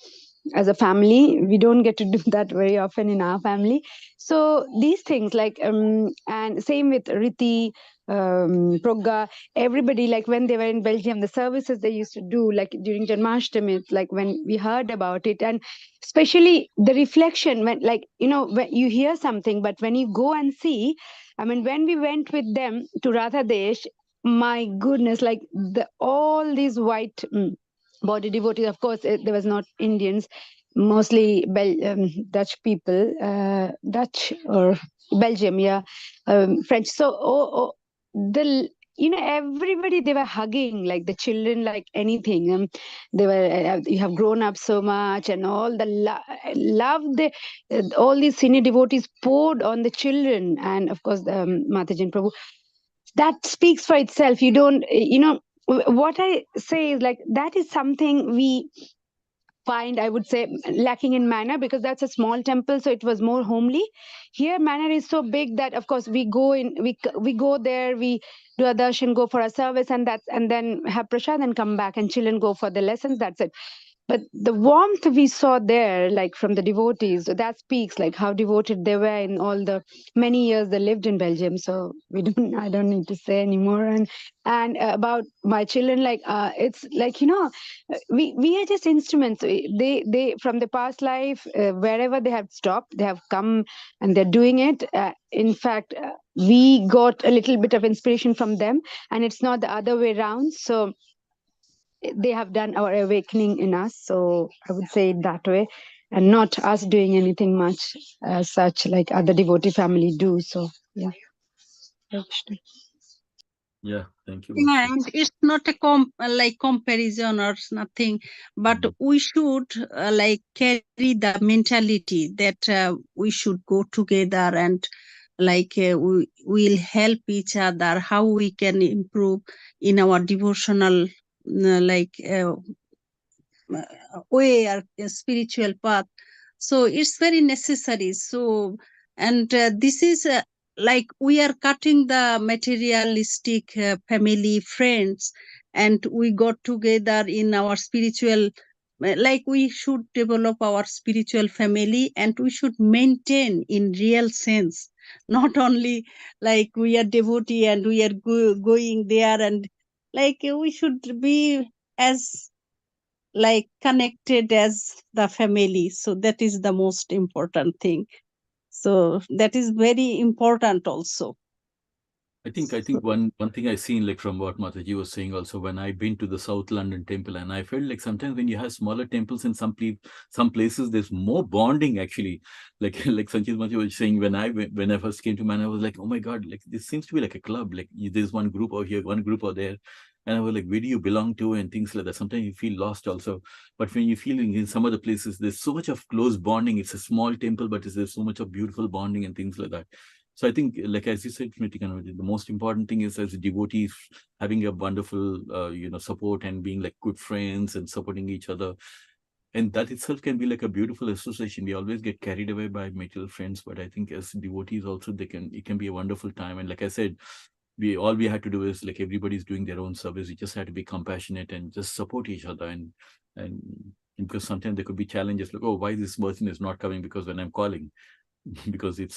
as a family. We don't get to do that very often in our family. So these things like and same with Riti, Progga, everybody, like when they were in Belgium, the services they used to do like during Janmashtami, it's like when we heard about it, and especially the reflection when, like, you know, when you hear something, but when you go and see, I mean, when we went with them to Radha Desh, my goodness, like all these white body devotees, of course there was not Indians, mostly Dutch people, Dutch or Belgium, yeah, French. So, you know, everybody, they were hugging like the children, like anything. They were, you have grown up so much, and all the love, all these senior devotees poured on the children, and of course, Mataji and Prabhu. That speaks for itself. You don't, you know, what I say is like that is something we find, I would say, lacking in manner, because that's a small temple, so it was more homely. Here manner is so big that of course we go in, we go there, we do a darshan, go for a service, and then have prasad and come back and chill and go for the lessons, that's it. But the warmth we saw there, like from the devotees, that speaks like how devoted they were in all the many years they lived in Belgium. So I don't need to say anymore. And about my children, like it's like, you know, we are just instruments. They from the past life, wherever they have stopped, they have come and they're doing it. In fact, we got a little bit of inspiration from them, and it's not the other way around. So they have done our awakening in us. So I would say it that way, and not us doing anything much as such like other devotee family do. So yeah. Yeah, thank you, yeah, Bhakti. and it's not a like comparison or nothing, but we should like carry the mentality that we should go together and like we will help each other, how we can improve in our devotional like way or spiritual path. So it's very necessary. So, and this is like we are cutting the materialistic family friends, and we got together in our spiritual, like we should develop our spiritual family, and we should maintain in real sense, not only like we are devotee and we are going there, and like we should be as like connected as the family. So that is the most important thing. So that is very important also. I think one thing I seen, like from what Mataji was saying also, when I've been to the South London temple, and I felt like sometimes when you have smaller temples in some places, there's more bonding actually. Like like Sanchit Mataji was saying, when I first came to Man, I was like, oh my God, like this seems to be like a club. Like there's one group over here, one group over there. And I was like, where do you belong to? And things like that. Sometimes you feel lost also. But when you feel in some other places, there's so much of close bonding. It's a small temple, but there's so much of beautiful bonding and things like that. So I think, like as you said, Smriti, the most important thing is as devotees having a wonderful, support and being like good friends and supporting each other. And that itself can be like a beautiful association. We always get carried away by material friends, but I think as devotees also, it can be a wonderful time. And like I said, all we had to do is like everybody's doing their own service. We just had to be compassionate and just support each other and And because sometimes there could be challenges like, oh, why this person is not coming because when I'm calling, because the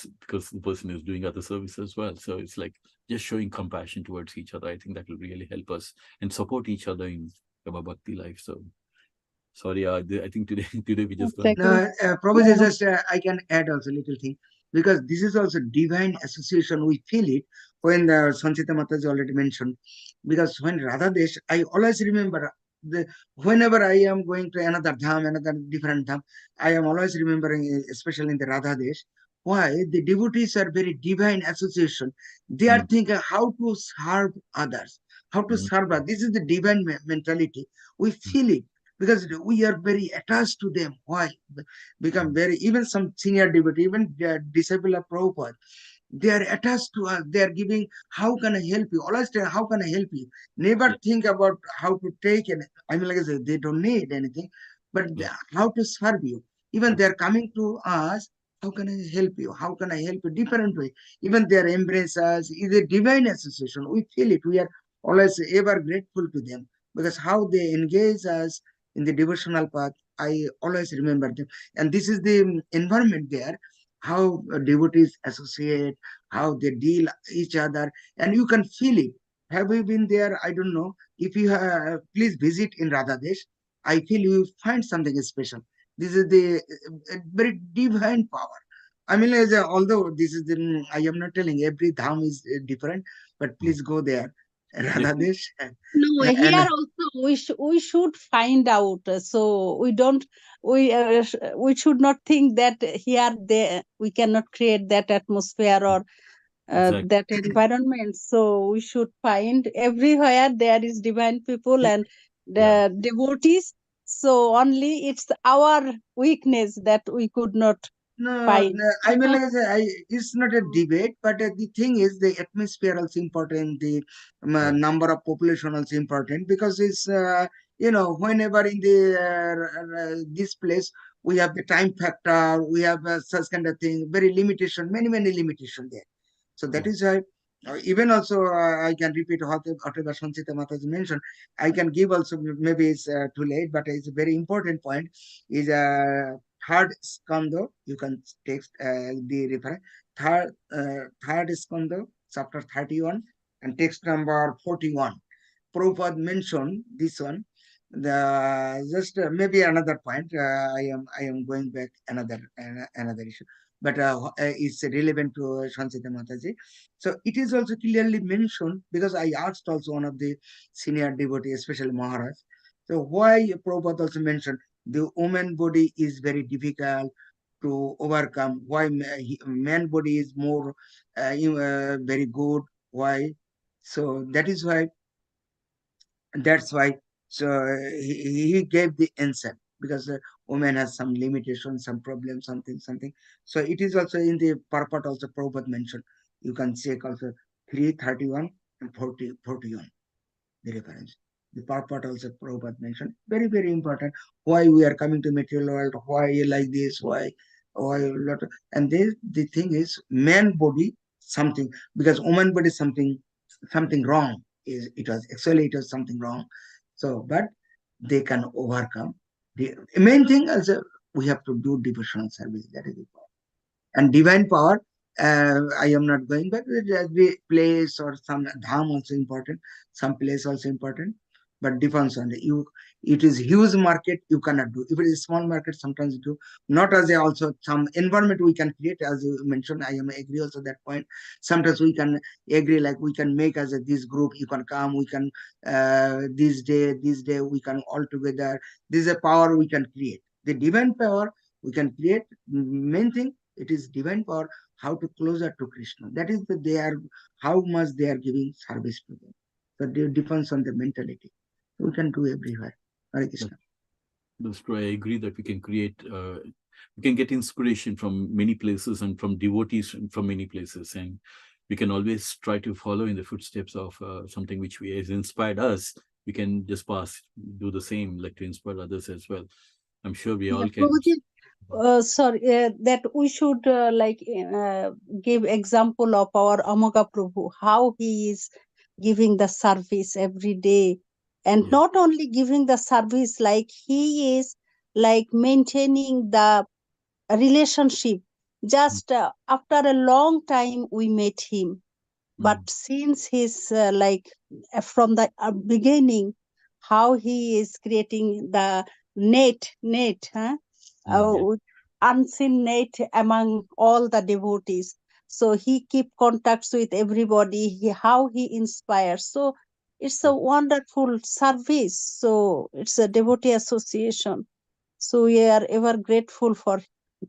person is doing other service as well. So it's like just showing compassion towards each other. I think that will really help us and support each other in our bhakti life. So sorry, I think today we just gone. No, Prabhuji, just I can add also a little thing, because this is also divine association. We feel it when Sanchita Mataji already mentioned. Because when Radha Desh, I always remember whenever I am going to another dham, another different dham, I am always remembering, especially in the Radha Desh, why the devotees are very divine association. They are thinking how to serve others, how to serve others. This is the divine mentality. We feel it because we are very attached to them. Why? Become very, even some senior devotee, even disciple of Prabhupada, they are attached to us. They are giving, how can I help you? Always tell, how can I help you? Never think about how to take it. I mean, like I said, they don't need anything, but how to serve you. Even they are coming to us, how can I help you? How can I help you? Different way. Even they are embrace us. Is a divine association. We feel it. We are always ever grateful to them, because how they engage us in the devotional path, I always remember them. And this is the environment there, how devotees associate, how they deal each other, and you can feel it. Have you been there? I don't know. If you have, please visit in Radhadesh. I feel you find something special. This is the very divine power. I mean, although this is the, I am not telling every dham is different, but please go there, Radhadesh. No, here And also we should find out. So we should not think that here we cannot create that atmosphere or Exactly. that environment. So we should find everywhere there is divine people and the devotees. So only it's our weakness that we could not no, find. I mean, like I say, it's not a debate, but the thing is, the atmosphere also important, the number of population also important, because it's, whenever in the this place, we have the time factor, we have such kind of thing, very limitation, many limitation there. So that is why, even also, I can repeat whatever Sanchita Mataji mentioned. I can give also, maybe it's too late, but it's a very important point, is third skandha. You can take the reference. Third skandha, chapter 31, and text number 41. Prabhupada mentioned this one. The just maybe another point. I am going back another issue, but it's relevant to Sanchita Mataji. So it is also clearly mentioned, because I asked also one of the senior devotees, especially Maharaj. So why Prabhupada also mentioned the woman body is very difficult to overcome. Why man body is more very good? Why? So that's why. So he gave the answer, because woman has some limitations, some problems, something. So it is also in the purport also Prabhupada mentioned. You can check also 331 and 41, the reference. The purport also Prabhupada mentioned. Very important. Why we are coming to material world? Why like this? Why lot? And the thing is, man body something, because woman body something wrong. It was something wrong. So, but they can overcome. The main thing is we have to do devotional service. That is important. And divine power. I am not going back. Every place or some dham also important. Some place also important. But depends on you. It is huge market, you cannot do. If it is small market, sometimes you do. Not as a also some environment we can create, as you mentioned. I am agree also that point. Sometimes we can agree, like we can make as a this group. You can come. We can this day we can all together. This is a power we can create. The divine power we can create. Main thing, it is divine power, how to closer to Krishna. That is how much they are giving service to them. So it depends on the mentality. We can do everywhere. Hare Krishna. That's true. I agree that we can create, we can get inspiration from many places and from devotees from many places. And we can always try to follow in the footsteps of something which has inspired us. We can just do the same, like to inspire others as well. I'm sure we all can. Sorry, that we should give example of our Amaka Prabhu, how he is giving the service every day, and not only giving the service, like he is like maintaining the relationship. Just after a long time, we met him. But since he's from the beginning, how he is creating the net, unseen net among all the devotees. So he keep contacts with everybody. How he inspires. So it's a wonderful service. So it's a devotee association. So we are ever grateful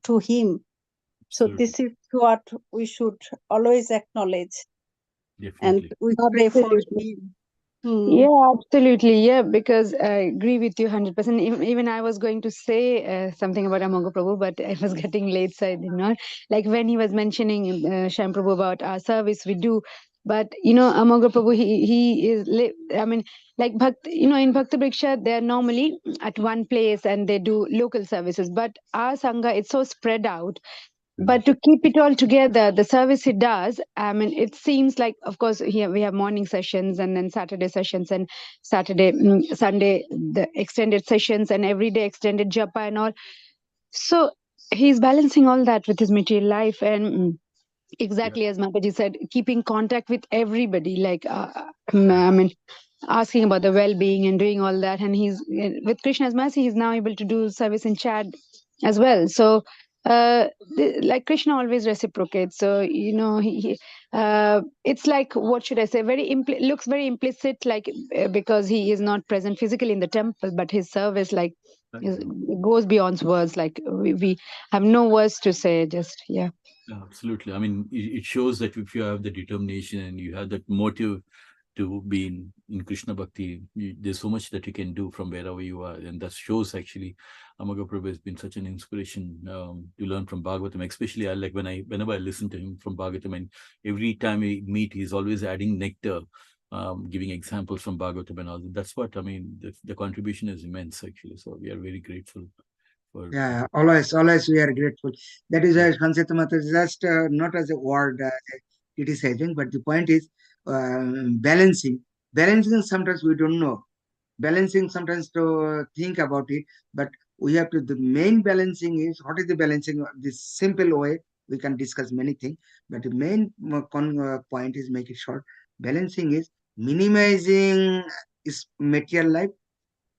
to him. So this is what we should always acknowledge. Definitely. And we pray for Absolutely. him. Yeah, absolutely. Yeah, because I agree with you 100%. Even I was going to say something about Amoga Prabhu, but I was getting late, so I did not. Like when he was mentioning Shyam Prabhu about our service we do, but Amoga Prabhu, he is. I mean, like Bhakt, in Bhakti Briksha, they're normally at one place and they do local services, but our sangha, it's so spread out. But to keep it all together, the service it does, I mean, it seems like, of course, here we have morning sessions and then Saturday sessions and Sunday, the extended sessions and everyday extended japa and all. So he's balancing all that with his material life and exactly as Mataji said, keeping contact with everybody, like, I mean, asking about the well-being and doing all that. And he's, with Krishna's mercy, he's now able to do service in Chad as well. So like Krishna always reciprocates. So it's like, what should I say, looks very implicit, like because he is not present physically in the temple, but his service goes beyond words. Like we have no words to say, just Absolutely. I mean, it shows that if you have the determination and you have that motive to be in Krishna Bhakti, there's so much that you can do from wherever you are. And that shows actually, Amaga Prabhu has been such an inspiration to learn from Bhagavatam, especially whenever I listen to him from Bhagavatam, and every time we meet, he's always adding nectar, giving examples from Bhagavatam and all. That's what, I mean, the contribution is immense actually. So we are very grateful. Always we are grateful. That is why Kanseta Mata is just not as a word criticizing, but the point is balancing. Balancing sometimes we don't know. Balancing sometimes to think about it, but we have to. The main balancing is, what is the balancing? This simple way we can discuss many things, but the main point is, make it short. Balancing is minimizing is material life,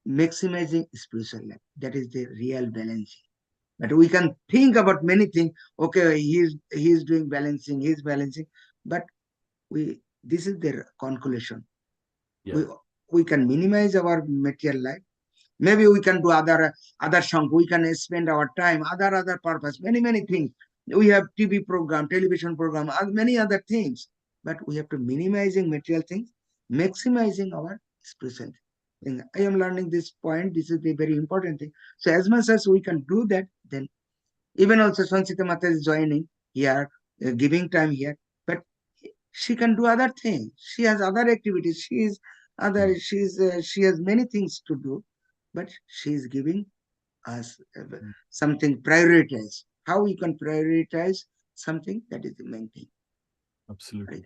maximizing spiritual life. That is the real balancing. But we can think about many things. Okay, he's doing balancing, he's balancing, but this is their conclusion. We can minimize our material life. Maybe we can do other song. We can spend our time other purpose. Many things. We have TV program, television program, many other things. But we have to minimizing material things, maximizing our spiritual thing. I am learning this point. This is a very important thing. So as much as we can do that, then even also Sansita Mata is joining here, giving time here, but she can do other things. She has other activities. She has many things to do, but she is giving us something prioritized. How we can prioritize something, that is the main thing. Absolutely.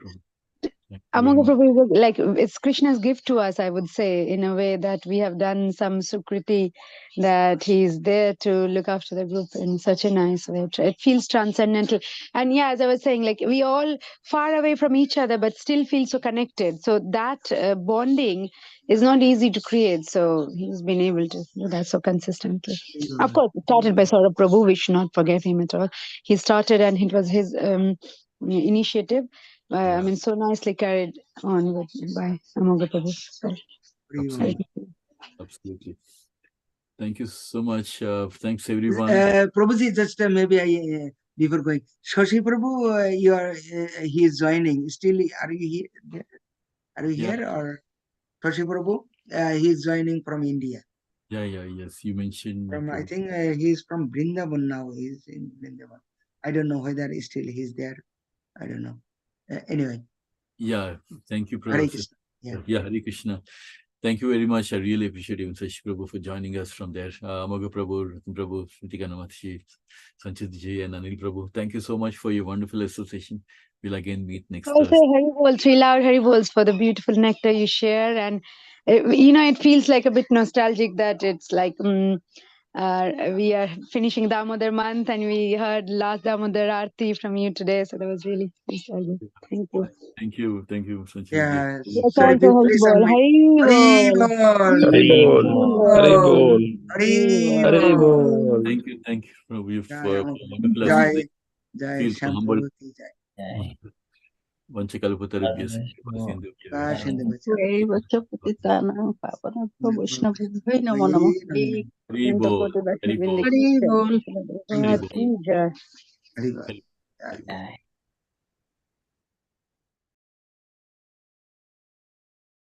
Amoga Prabhu, like, it's Krishna's gift to us, I would say, in a way that we have done some sukriti, that he's there to look after the group in such a nice way. It feels transcendental. And yeah, as I was saying, like, we all far away from each other, but still feel so connected. So that bonding is not easy to create. So he's been able to do that so consistently. Of course, it started by Saurabh Prabhu. We should not forget him at all. He started and it was his initiative. I mean, so nicely carried on by Amoga Prabhu. Absolutely. Thank you so much. Thanks, everyone. Prabhuji, just maybe I before going, Shashi Prabhu, he is joining. Still, are you here? Are you here, or Shashi Prabhu? He is joining from India. Yes. You mentioned. I think he is from Vrindavan now. He is in Vrindavan. I don't know whether still he's there. I don't know. Anyway. Yeah. Thank you, Prabhu. Hare Krishna. Hare Krishna. Thank you very much. I really appreciate even Shashi Prabhu for joining us from there. Amoga Prabhu, Ratan Prabhu, Sritika Namatji, Sanchit Ji, and Anil Prabhu. Thank you so much for your wonderful association. We'll again meet next Thursday. Haribol, 3 loud Haribols for the beautiful nectar you share. And, it feels like a bit nostalgic that it's like, We are finishing Damodar month, and we heard last Damodar Aarti from you today, so that was really nostalgic. Thank you. Thank you, Sanchit. Yes. Let's Shall also we Hari please Bol. unmute? Hari Bol. Hari Bol. Hari Bol. Hari Hari Bol. Bol. Thank you, Prabhu, Jai for Am. wonderful Jai us. Jai Feel so humble. Shambhavati Jai. Vanchakalpatarubhyascha Kashindabacha. Hey, Vacha Patitanam Papanatma Vaishnavabhai Namo Hari Namo. Namo. Hari Bol. Hari Bol. Hari Bol. Hari Bol. Jai. Hari Bol. Hari Bol.